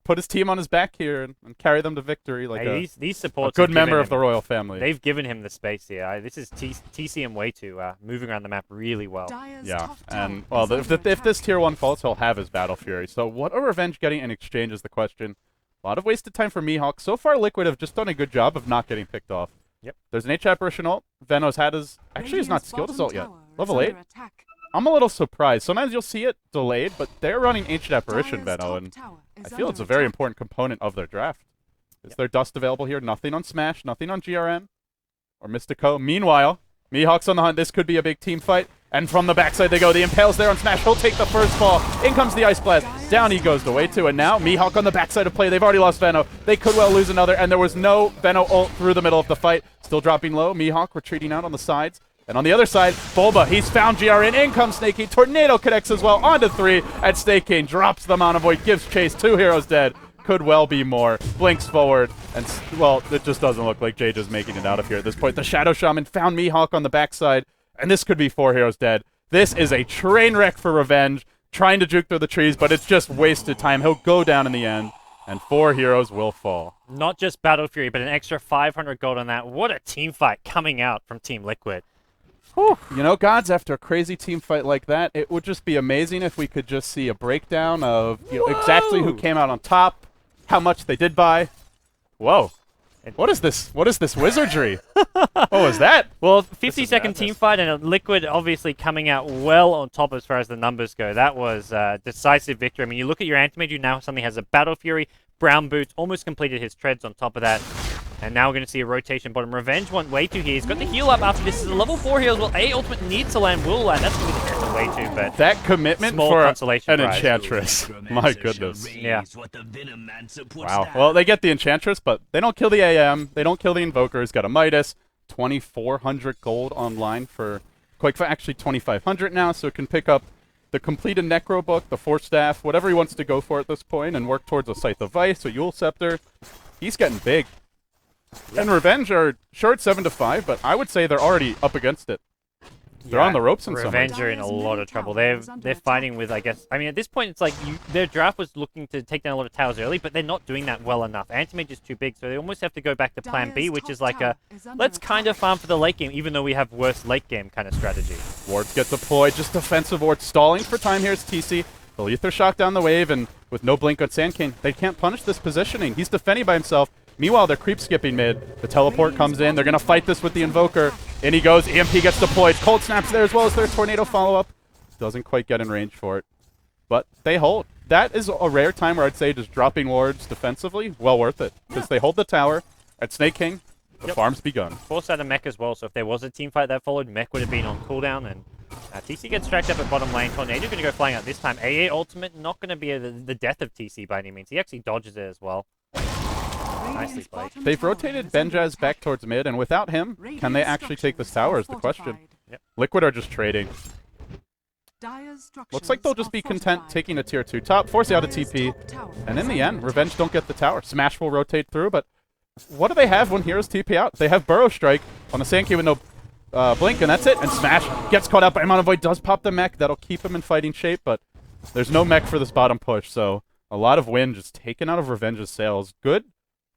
put his team on his back here and carry them to victory like Hey, these a supports good have member given of the him- royal family. They've given him the space here. This is TC and way too moving around the map really well. Dire's Yeah, top tower and well, is if under this attack. tier 1 falls, he'll have his Battle Fury. So what are Revenge getting in exchange is the question. A lot of wasted time for Mihawk. So far, Liquid have just done a good job of not getting picked off. Yep. There's an H Apparition ult. Venos had his... Actually, he's not Radiant's skilled his bottom ult yet. tower is Level 8. under attack. I'm a little surprised. Sometimes you'll see it delayed, but they're running Ancient Apparition Dire's Veno, top and tower is I feel it's under a very attack. important component of their draft. Is there dust available here? Nothing on Smash, nothing on GRN or Mystico. Meanwhile, Mihawk's on the hunt. This could be a big team fight. And from the backside they go. The Impale's there on Smash. He'll take the first fall. In comes the Ice Blast. Down he goes to way two. And now Mihawk on the backside of play. They've already lost Veno. They could well lose another. And there was no Veno ult through the middle of the fight. Still dropping low. Mihawk retreating out on the sides. And on the other side, Bulba, he's found GRN. In comes Snake King. Tornado connects as well. Onto 3. And Snake King drops the Mana Void. Gives chase. 2 heroes dead. Could well be more. Blinks forward. And, well, it just doesn't look like Jade is making it out of here at this point. The Shadow Shaman found Mihawk on the backside. And this could be 4 heroes dead. This is a train wreck for Revenge. Trying to juke through the trees, but it's just wasted time. He'll go down in the end. And 4 heroes will fall. Not just Battle Fury, but an extra 500 gold on that. What a team fight coming out from Team Liquid. Whew. You know, Gods, after a crazy team fight like that, it would just be amazing if we could just see a breakdown of exactly who came out on top, how much they did buy. Whoa. What is this? What is this wizardry? What was that? Well, This is 50-second team madness. fight and a Liquid obviously coming out well on top as far as the numbers go. That was decisive victory. I mean, you look at your Antimage, you now suddenly has a Battle Fury, Brown Boots, almost completed his treads on top of that. And now we're going to see a rotation bottom. Revenge went way too here. He's got the heal up after this. Is a level 4 heals. Well, A ultimate needs to land, will land. That's going to be the case of way too, but That commitment Small for consolation an prize. Enchantress. My goodness. Yeah. Wow. Well, they get the Enchantress, but they don't kill the AM. They don't kill the Invoker. He's got a Midas. 2,400 gold online for Quake. Actually, 2,500 now, so it can pick up the completed Necro Book, the Force Staff, whatever he wants to go for at this point, and work towards a Scythe of Vice, a Yule Scepter. He's getting big. And Revenge are short 7-5, but I would say they're already up against it. They're on the ropes in some ways. Revenge are in a lot of trouble. They're fighting with, I guess, I mean, at this point, it's like their draft was looking to take down a lot of towers early, but they're not doing that well enough. Antimage is too big, so they almost have to go back to plan B, which is like a, let's kind of farm for the late game, even though we have worse late game kind of strategy. Wards get deployed, just defensive wards stalling for time here is TC. They'll Ether Shock down the wave, and with no blink on Sand King, they can't punish this positioning. He's defending by himself. Meanwhile, they're creep skipping mid. The teleport comes in. They're going to fight this with the Invoker. In he goes. EMP gets deployed. Cold Snap's there as well as their Tornado follow-up. Doesn't quite get in range for it. But they hold. That is a rare time where I'd say just dropping wards defensively, well worth it. Because they hold the tower. At Snake King, the farm's begun. Forced out a mech as well, so if there was a team fight that followed, mech would have been on cooldown, and TC gets tracked up at bottom lane. Tornado going to go flying out this time. AA ultimate, not going to be the death of TC by any means. He actually dodges it as well. Nicely played. They've rotated Benjaz back towards mid, and without him, can they actually take this tower is the question. Yep. Liquid are just trading. Looks like they'll just be content taking a tier 2 top, forcing out a TP, and in the end, Revenge don't get the tower. Smash will rotate through, but what do they have when heroes TP out? They have Burrow Strike on the Sand King with no blink, and that's it. And Smash gets caught out by Amount of Void, does pop the mech. That'll keep him in fighting shape, but there's no mech for this bottom push, so a lot of wind just taken out of Revenge's sails. Good.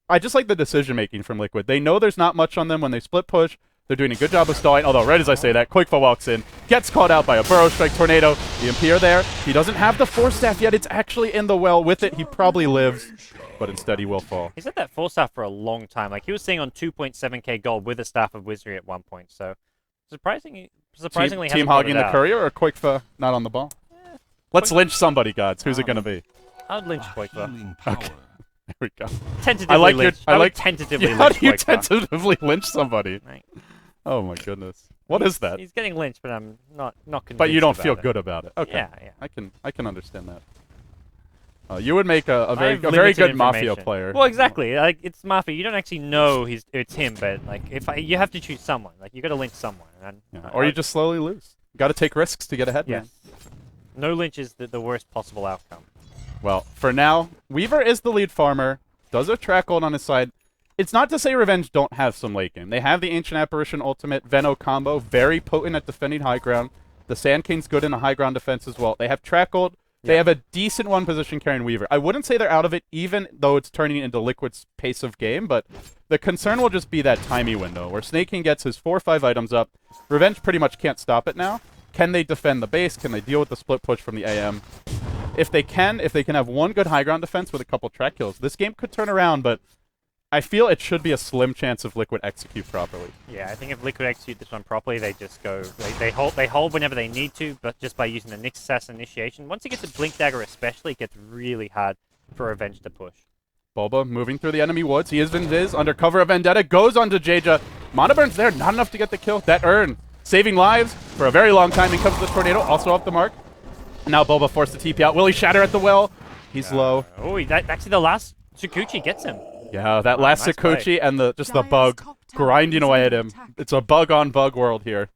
I just like the decision-making from Liquid. They know there's not much on them when they split push. They're doing a good job of stalling, although right as I say that, Quickfall walks in, gets caught out by a Burrow Strike Tornado. The MP are there. He doesn't have the Force Staff yet. It's actually in the well. With it, he probably lives, but instead he will fall. He's had that Force Staff for a long time. Like, he was sitting on 2.7k gold with a Staff of Wizardry at one point, so surprisingly Team hogging the courier or Quickfa not on the ball? Yeah. Let's lynch somebody, gods. Who's it going to be? I'd lynch Quickfa. Okay. There we go. Tentatively lynch. I like tentatively lynch How do you Quickfa. tentatively lynch somebody? Right. Oh my goodness. What is that? He's getting lynched, but I'm not convinced. But you don't about feel it. good about it. Okay. Yeah. I can understand that. You would make a I have very limited good Mafia information. player. Well, exactly. Like, it's Mafia. You don't actually know it's him, but like you have to choose someone. Like, you got to lynch someone, and Yeah. Or you just slowly lose. Got to take risks to get ahead. Yes. Man. No lynch is the worst possible outcome. Well, for now, Weaver is the lead farmer. Does have track hold on his side. It's not to say Revenge don't have some late game. They have the Ancient Apparition ultimate, Veno combo, very potent at defending high ground. The Sand King's good in a high ground defense as well. They have track hold. They have a decent one position carrying Weaver. I wouldn't say they're out of it, even though it's turning into Liquid's pace of game, but the concern will just be that timey window, where Snake King gets his 4 or 5 items up. Revenge pretty much can't stop it now. Can they defend the base? Can they deal with the split push from the AM? If they can have one good high ground defense with a couple track kills, this game could turn around, but I feel it should be a slim chance of Liquid execute properly. Yeah, I think if Liquid execute this one properly, they just go they hold whenever they need to, but just by using the Nyx Assassin initiation. Once it gets a Blink Dagger especially, it gets really hard for Revenge to push. Bulba moving through the enemy woods. He is Vindiz under cover of Vendetta, goes onto Jaja. Mana Burn's there, not enough to get the kill. That Urn saving lives for a very long time. In comes the Tornado, also off the mark. Now Bulba forced to TP out. Will he shatter at the well? He's low. Oh, actually the last Tsukuchi gets him. Yeah, that last nice Sakuchi and the bug grinding away at him. It's a bug-on-bug world here.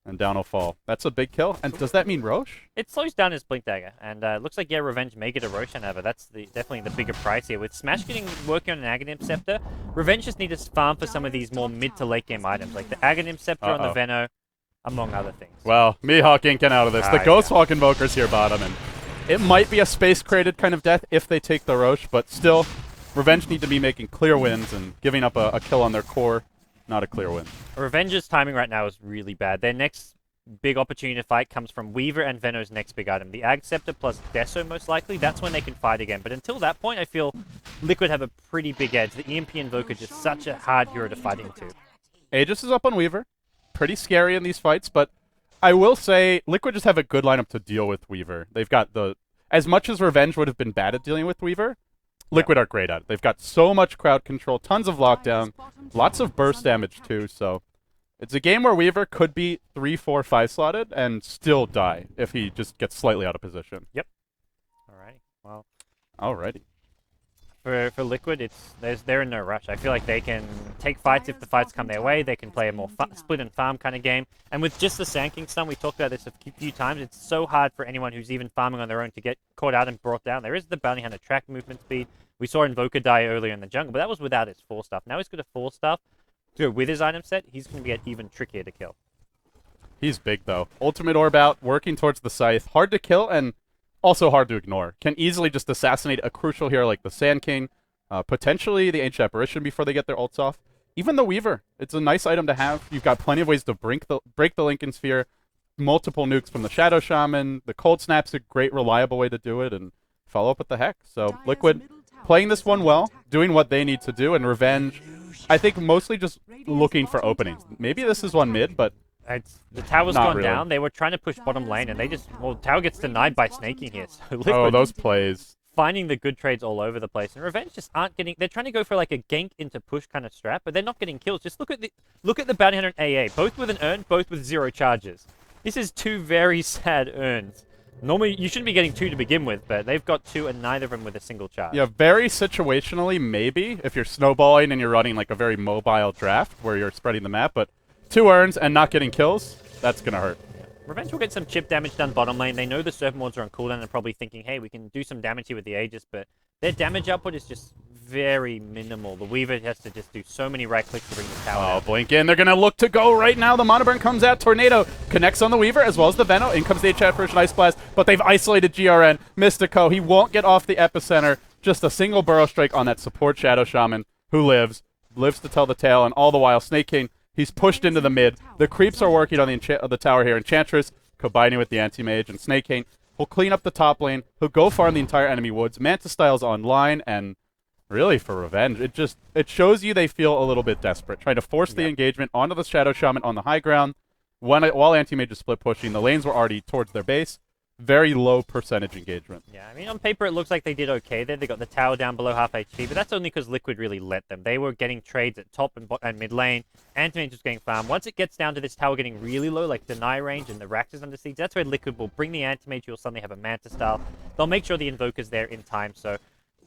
And down will fall. That's a big kill. And does that mean Roche? It slows down his Blink Dagger, and looks like, yeah, Revenge may get a Roche however. That's definitely the bigger price here. With Smash working on an Aghanim Scepter, Revenge just needs to farm for some of these more mid to late game items, like the Aghanim Scepter on the Veno, among other things. Well, Mihawk inking out of this. The Ghost Hawk Invoker's here bottom, and it might be a space-created kind of death if they take the Roche, but still, Revenge need to be making clear wins and giving up a kill on their core. Not a clear win. Revenge's timing right now is really bad. Their next big opportunity to fight comes from Weaver and Veno's next big item. The Ag Scepter plus Deso, most likely. That's when they can fight again. But until that point, I feel Liquid have a pretty big edge. The EMP Invoker just such a hard hero to fight into. Aegis is up on Weaver. Pretty scary in these fights, but I will say Liquid just have a good lineup to deal with Weaver. They've got as much as Revenge would have been bad at dealing with Weaver, Liquid are great at it. They've got so much crowd control, tons of lockdown, lots of burst damage too, so it's a game where Weaver could be 3, 4, 5 slotted and still die if he just gets slightly out of position. Yep. Alrighty. Well. Alrighty. For Liquid, they're in no rush. I feel like they can take fights if the fights come their way. They can play a more split and farm kind of game. And with just the Sand King stun, we talked about this a few times, it's so hard for anyone who's even farming on their own to get caught out and brought down. There is the Bounty Hunter track movement speed. We saw Invoker die earlier in the jungle, but that was without his 4 stuff. Now he's got a 4 stuff. To go with his item set, he's going to get even trickier to kill. He's big, though. Ultimate Orb out, working towards the Scythe. Hard to kill and also hard to ignore. Can easily just assassinate a crucial hero like the Sand King, potentially the Ancient Apparition before they get their ults off. Even the Weaver, it's a nice item to have. You've got plenty of ways to break the Lincoln Sphere. Multiple nukes from the Shadow Shaman. The Cold Snap's a great, reliable way to do it, and follow up with the Hex. So Liquid playing this one well, doing what they need to do, and Revenge, I think mostly just looking for openings. Maybe this is one mid, but the tower's not gone really. down. They were trying to push bottom lane, and tower gets denied by snaking here. So Liquid oh, those plays. finding the good trades all over the place. And Revenge just aren't getting. They're trying to go for like a gank into push kind of strat, but they're not getting kills. Just look at the Bounty Hunter and AA, both with an urn, both with 0 charges. This is 2 very sad urns. Normally, you shouldn't be getting 2 to begin with, but they've got 2 and neither of them with a single charge. Yeah, very situationally, maybe, if you're snowballing and you're running like a very mobile draft where you're spreading the map, but 2 urns and not getting kills, that's going to hurt. Revenge will get some chip damage done bottom lane. They know the Serpent Wards are on cooldown and probably thinking, hey, we can do some damage here with the Aegis, but their damage output is just very minimal. The Weaver has to just do so many right clicks to bring the tower Oh, down. blink in. They're going to look to go right now. The Monoburn comes out. Tornado connects on the Weaver as well as the Veno. In comes the HF version Ice Blast, but they've isolated GRN. Mystico, he won't get off the epicenter. Just a single Burrow Strike on that support Shadow Shaman who lives to tell the tale, and all the while Snake King, he's pushed into the mid. The creeps are working on the tower here. Enchantress combining with the Anti-Mage, and Snake King will clean up the top lane. He'll go farm the entire enemy woods. Manta Style's online, and really for Revenge, it shows you they feel a little bit desperate, trying to force the engagement onto the Shadow Shaman on the high ground. While Anti-Mage is split pushing, the lanes were already towards their base. Very low percentage engagement. Yeah, I mean, on paper, it looks like they did okay there. They got the tower down below half HP, but that's only because Liquid really let them. They were getting trades at top and mid lane. Anti-Mage was getting farmed. Once it gets down to this tower getting really low, like deny range and the Rax is under siege, that's where Liquid will bring the Anti-Mage. You'll suddenly have a Manta style. They'll make sure the Invoker's there in time, so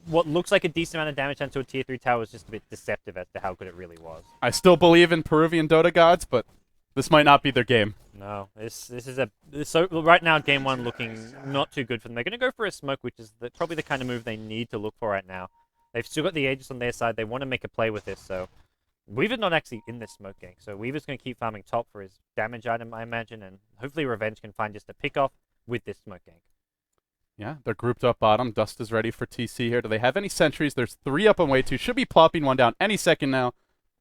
what looks like a decent amount of damage onto a tier 3 tower is just a bit deceptive as to how good it really was. I still believe in Peruvian Dota gods, but this might not be their game. No, so right now game 1 looking not too good for them. They're going to go for a smoke, which is probably the kind of move they need to look for right now. They've still got the Aegis on their side. They want to make a play with this, so Weaver's not actually in this smoke gank, so Weaver's going to keep farming top for his damage item, I imagine, and hopefully Revenge can find just a pick off with this smoke gank. Yeah, they're grouped up bottom. Dust is ready for TC here. Do they have any sentries? There's 3 up on way 2. Should be plopping one down any second now.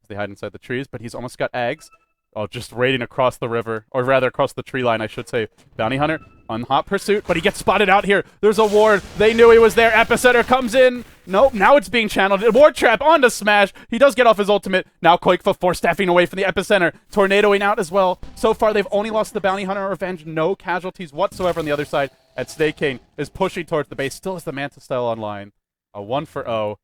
They hide inside the trees, but he's almost got Ags. Oh, just raiding across the river, or rather across the tree line, I should say. Bounty Hunter on hot pursuit, but he gets spotted out here. There's a ward. They knew he was there. Epicenter comes in. Nope, now it's being channeled. Ward trap onto Smash. He does get off his ultimate. Now Koikfa force staffing away from the Epicenter. Tornadoing out as well. So far, they've only lost the Bounty Hunter Revenge. No casualties whatsoever on the other side. At Snake King is pushing towards the base. Still has the Manta Style online. A 1-for-0.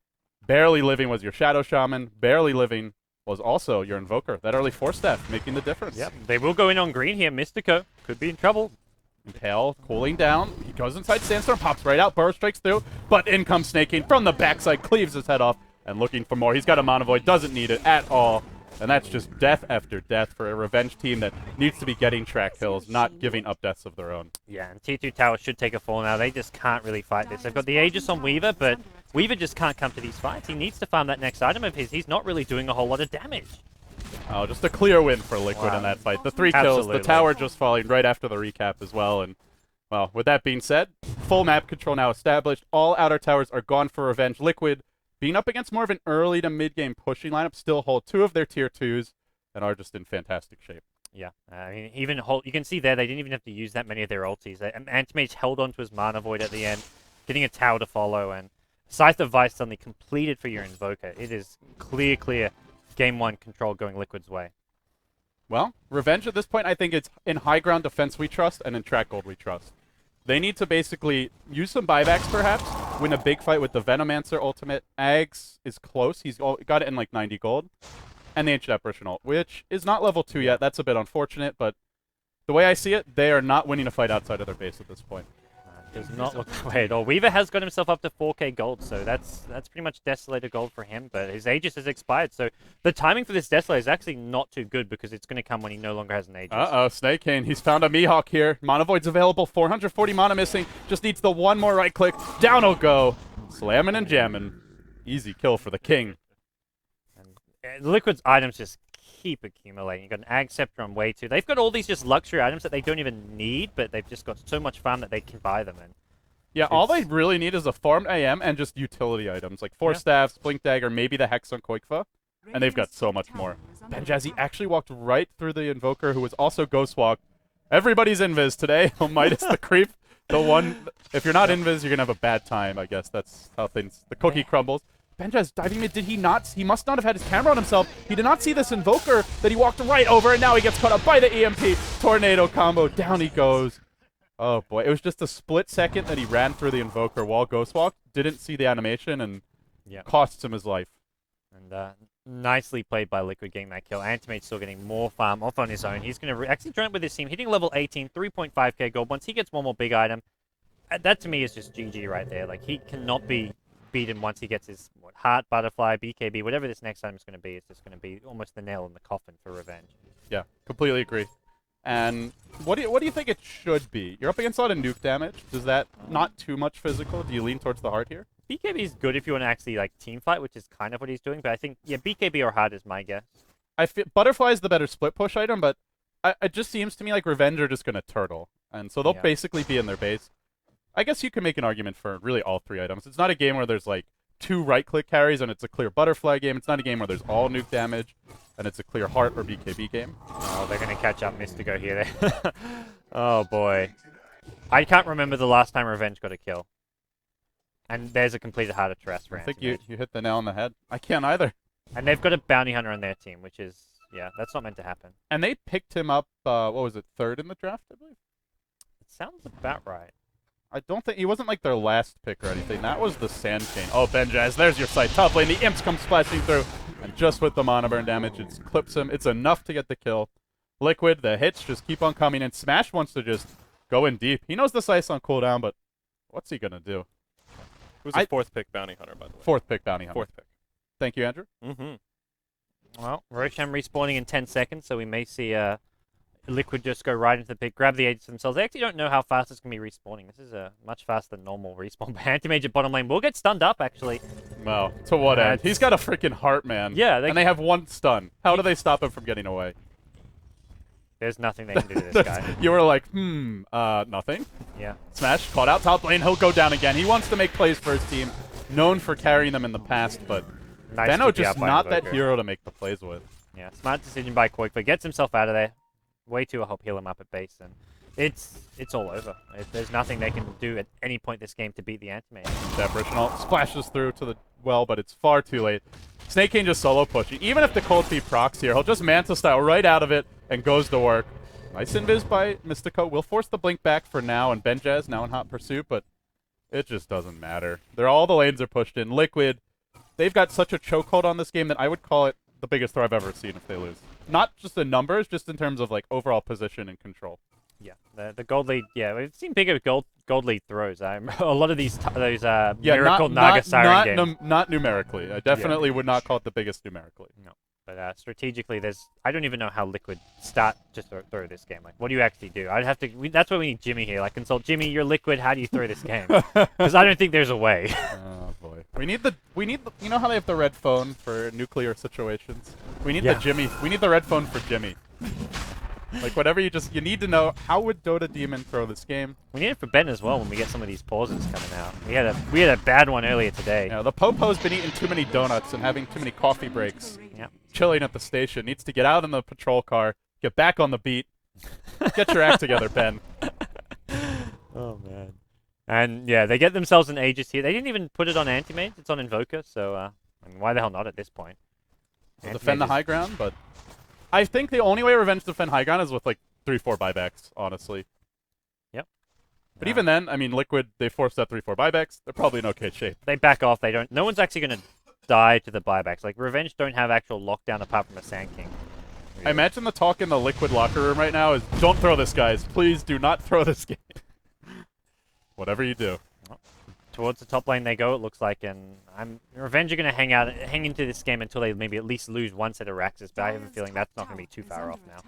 Barely living was your Shadow Shaman. Barely living was also your Invoker. That early force staff making the difference. Yep, they will go in on green here. Mystico could be in trouble. Impale cooling down. He goes inside Sandstorm, pops right out, Burrow strikes through, but in comes Snake King from the backside, cleaves his head off, and looking for more. He's got a Mana Void, doesn't need it at all. And that's just death after death for a Revenge team that needs to be getting track kills, not giving up deaths of their own. Yeah, and T2 Tower should take a fall now. They just can't really fight this. They've got the Aegis on Weaver, but Weaver just can't come to these fights. He needs to farm that next item of his. He's not really doing a whole lot of damage. Oh, just a clear win for Liquid in that fight. The 3 kills, Absolutely. the tower just falling right after the recap as well. And, well, with that being said, full map control now established. All outer towers are gone for Revenge. Liquid, being up against more of an early to mid-game pushing lineup, still hold 2 of their tier 2s and are just in fantastic shape. Yeah, I mean, even you can see there, they didn't even have to use that many of their ultis. Anti-Mage held onto his Mana Void at the end, getting a tower to follow, and Scythe of Vice suddenly completed for your Invoker. It is clear game 1 control going Liquid's way. Well, Revenge at this point, I think it's in high ground defense we trust and in track gold we trust. They need to basically use some buybacks perhaps, win a big fight with the Venomancer ultimate. Ags is close. He's got it in like 90 gold. And the Ancient Apparition ult, which is not level 2 yet. That's a bit unfortunate, but the way I see it, they are not winning a fight outside of their base at this point. Does not look that way at all. Weaver has got himself up to 4k gold, so that's pretty much Desolator gold for him, but his Aegis has expired, so the timing for this Desolator is actually not too good because it's going to come when he no longer has an Aegis. Uh-oh, Snake King, he's found a Mihawk here. Mana Void's available, 440 mana missing, just needs the one more right click. Down he'll go. Slamming and jamming. Easy kill for the King. And Liquid's items just keep accumulating. You've got an Ag Scepter on way 2. They've got all these just luxury items that they don't even need, but they've just got so much farm that they can buy them in. Yeah, all they really need is a farmed AM and just utility items, like Force Staffs, Blink Dagger, maybe the Hex on Koikfa, and they've got so much more. Benjazzy actually walked right through the Invoker, who was also Ghost Walk. Everybody's Invis today, minus the creep. The one, if you're not Invis, you're going to have a bad time, I guess. That's how things, the cookie crumbles. Benjaz diving mid, did he not? He must not have had his camera on himself. He did not see this Invoker that he walked right over, and now he gets caught up by the EMP. Tornado combo, down he goes. Oh boy, it was just a split second that he ran through the Invoker while Ghost Walked, didn't see the animation, and costs him his life. And nicely played by Liquid getting that kill. Antimate's still getting more farm off on his own. He's going to actually join up with his team, hitting level 18, 3.5k gold. Once he gets one more big item, that to me is just GG right there. Like, he cannot be beaten once he gets his Heart, Butterfly, BKB, whatever this next item is going to be. It's just going to be almost the nail in the coffin for Revenge. Yeah, completely agree. And what do you think it should be? You're up against a lot of nuke damage. Does that not too much physical? Do you lean towards the heart here? BKB is good if you want to actually like team fight, which is kind of what he's doing. But I think BKB or heart is my guess. I feel Butterfly is the better split push item, but it just seems to me like Revenge are just gonna turtle, and so they'll basically be in their base. I guess you can make an argument for really all 3 items. It's not a game where there's like 2 right-click carries and it's a clear Butterfly game. It's not a game where there's all nuke damage and it's a clear heart or BKB game. Oh, they're gonna catch up Mystico here. Oh boy, I can't remember the last time Revenge got a kill. And there's a completed Heart of Terrest for I think you hit the nail on the head. I can't either. And they've got a bounty hunter on their team, which is, that's not meant to happen. And they picked him up, what was it, 3rd in the draft, I believe? It sounds about right. I don't think, he wasn't like their last pick or anything. That was the Sand Chain. Oh, Benjaz, there's your sight. Top lane, the imps come splashing through. And just with the mana burn damage, it clips him. It's enough to get the kill. Liquid, the hits just keep on coming, and Smash wants to just go in deep. He knows the Scythe's on cooldown, but what's he gonna do? Who's the 4th pick bounty hunter, by the way? 4th pick bounty hunter. 4th pick. Thank you, Andrew. Well, Roshan respawning in 10 seconds, so we may see Liquid just go right into the pick, grab the Aegis themselves. They actually don't know how fast it's going to be respawning. This is much faster than normal respawn. But Anti-Mage at bottom lane will get stunned up, actually. Well, to what end? He's got a freaking heart, man. Yeah. And they have 1 stun. How do they stop him from getting away? There's nothing they can do to this guy. You were like, nothing? Yeah. Smash, caught out top lane. He'll go down again. He wants to make plays for his team. Known for carrying them in the past, but Nice Benno TP just out by not that Invoker. hero to make the plays with. Yeah, smart decision by Koik, but gets himself out of there. Way to help heal him up at base, and it's all over. There's nothing they can do at any point this game to beat the Anti-Mage. Depression ult splashes through to the well, but it's far too late. Snake King just solo pushing. Even if the Cold Feet procs here, he'll just Manta style right out of it and goes to work. Nice invis by Mystico. Will force the blink back for now, and Benjaz now in hot pursuit, but it just doesn't matter. All the lanes are pushed in. Liquid, they've got such a chokehold on this game that I would call it the biggest throw I've ever seen if they lose. Not just the numbers, just in terms of like overall position and control. Yeah, the gold lead. Yeah, we've seen bigger gold lead throws. A lot of those Miracle Naga Siren games. Not numerically. I definitely would not call it the biggest numerically. No, but strategically, I don't even know how Liquid start to throw this game. Like, what do you actually do? I'd have to. That's why we need Jimmy here. Like, consult Jimmy. You're Liquid. How do you throw this game? Because I don't think there's a way. Oh boy. We need the. You know how they have the red phone for nuclear situations? We need the Jimmy. We need the red phone for Jimmy. Like whatever you need to know, how would Dota Demon throw this game? We need it for Ben as well when we get some of these pauses coming out. We had a bad one earlier today. Yeah, the Popo's been eating too many donuts and having too many coffee breaks. Yeah. Chilling at the station. Needs to get out in the patrol car, get back on the beat. Get your act together, Ben. Oh man. And yeah, they get themselves an Aegis here. They didn't even put it on Anti-Mage. It's on Invoker, so I mean, why the hell not at this point? We'll defend the high ground, but I think the only way Revenge defend high ground is with like 3-4 buybacks, honestly. Yep. But even then, I mean, Liquid, they forced that 3-4 buybacks. They're probably in okay shape. They back off. They don't. No one's actually going to die to the buybacks. Like Revenge don't have actual lockdown apart from a Sand King. Really. I imagine the talk in the Liquid locker room right now is, don't throw this, guys. Please do not throw this game. Whatever you do. Towards the top lane they go, it looks like, and Revenge are going to hang into this game until they maybe at least lose one set of Raxus, but I have a feeling that's not going to be too far off now.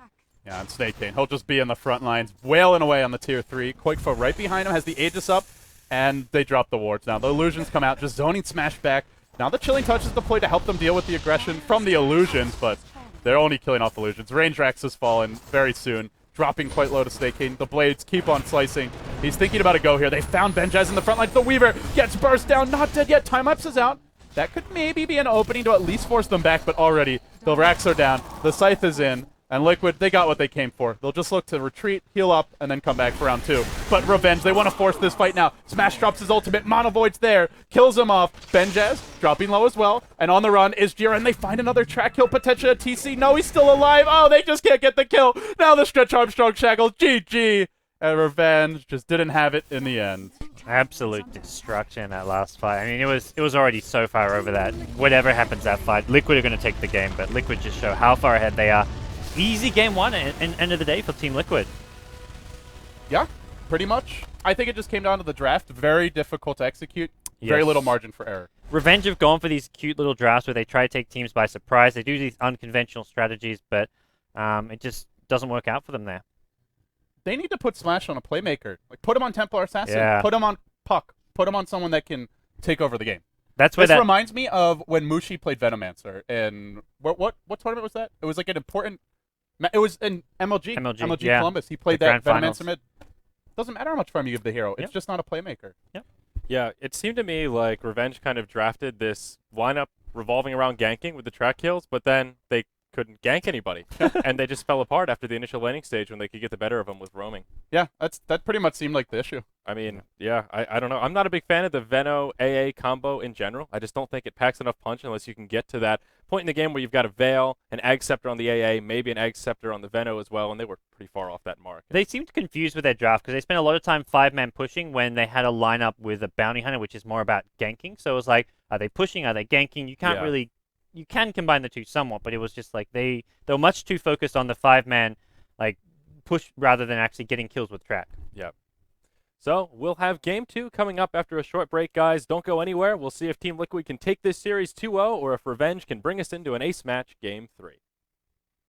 Yeah, and Snake King, he'll just be in the front lines, wailing away on the tier 3. Quakefo right behind him has the Aegis up, and they drop the wards now. The illusions come out, just zoning Smash back. Now the Chilling Touch is deployed to help them deal with the aggression from the illusions, but they're only killing off illusions. Range Rax has fallen very soon, dropping quite low to Snake King. The blades keep on slicing. He's thinking about a go here. They found Benjaz in the front line. The Weaver gets burst down, not dead yet. Time-Lapse is out. That could maybe be an opening to at least force them back, but already the racks are down. The Scythe is in, and Liquid, they got what they came for. They'll just look to retreat, heal up, and then come back for round 2. But Revenge, they want to force this fight now. Smash drops his ultimate. Mono Void's there. Kills him off. Benjaz dropping low as well. And on the run is Jira, and they find another track kill potentially at TC. No, he's still alive. Oh, they just can't get the kill. Now the Stretch Armstrong shackle. GG. And Revenge just didn't have it in the end. Absolute destruction that last fight. I mean, it was already so far over that. Whatever happens that fight, Liquid are going to take the game, but Liquid just show how far ahead they are. Easy game 1 and end of the day for Team Liquid. Yeah, pretty much. I think it just came down to the draft. Very difficult to execute. Very little margin for error. Revenge have gone for these cute little drafts where they try to take teams by surprise. They do these unconventional strategies, but it just doesn't work out for them there. they need to put Slash on a playmaker. Like, put him on Templar Assassin. Yeah. Put him on Puck. Put him on someone that can take over the game. That's where This that reminds me of when Mushi played Venomancer. And what tournament was that? It was like an important. It was in MLG. MLG, yeah. Columbus. He played The that grand Venomancer finals. mid. Doesn't matter how much farm you give the hero. It's Yep. just not a playmaker. Yeah, it seemed to me like Revenge kind of drafted this lineup revolving around ganking with the track kills, but then they couldn't gank anybody, and they just fell apart after the initial laning stage when they could get the better of them with roaming. Yeah, that pretty much seemed like the issue. I mean, yeah, I don't know. I'm not a big fan of the Veno AA combo in general. I just don't think it packs enough punch unless you can get to that point in the game where you've got a Veil, an Ag Scepter on the AA, maybe an Ag Scepter on the Veno as well, and they were pretty far off that mark. They seemed confused with their draft because they spent a lot of time 5-man pushing when they had a lineup with a bounty hunter, which is more about ganking. So it was like, are they pushing? Are they ganking? You can't Yeah. really, you can combine the two somewhat, but it was just like they were much too focused on the 5-man like push rather than actually getting kills with track. So we'll have Game 2 coming up after a short break, guys. Don't go anywhere. We'll see if Team Liquid can take this series 2-0 or if Revenge can bring us into an ace match, Game 3.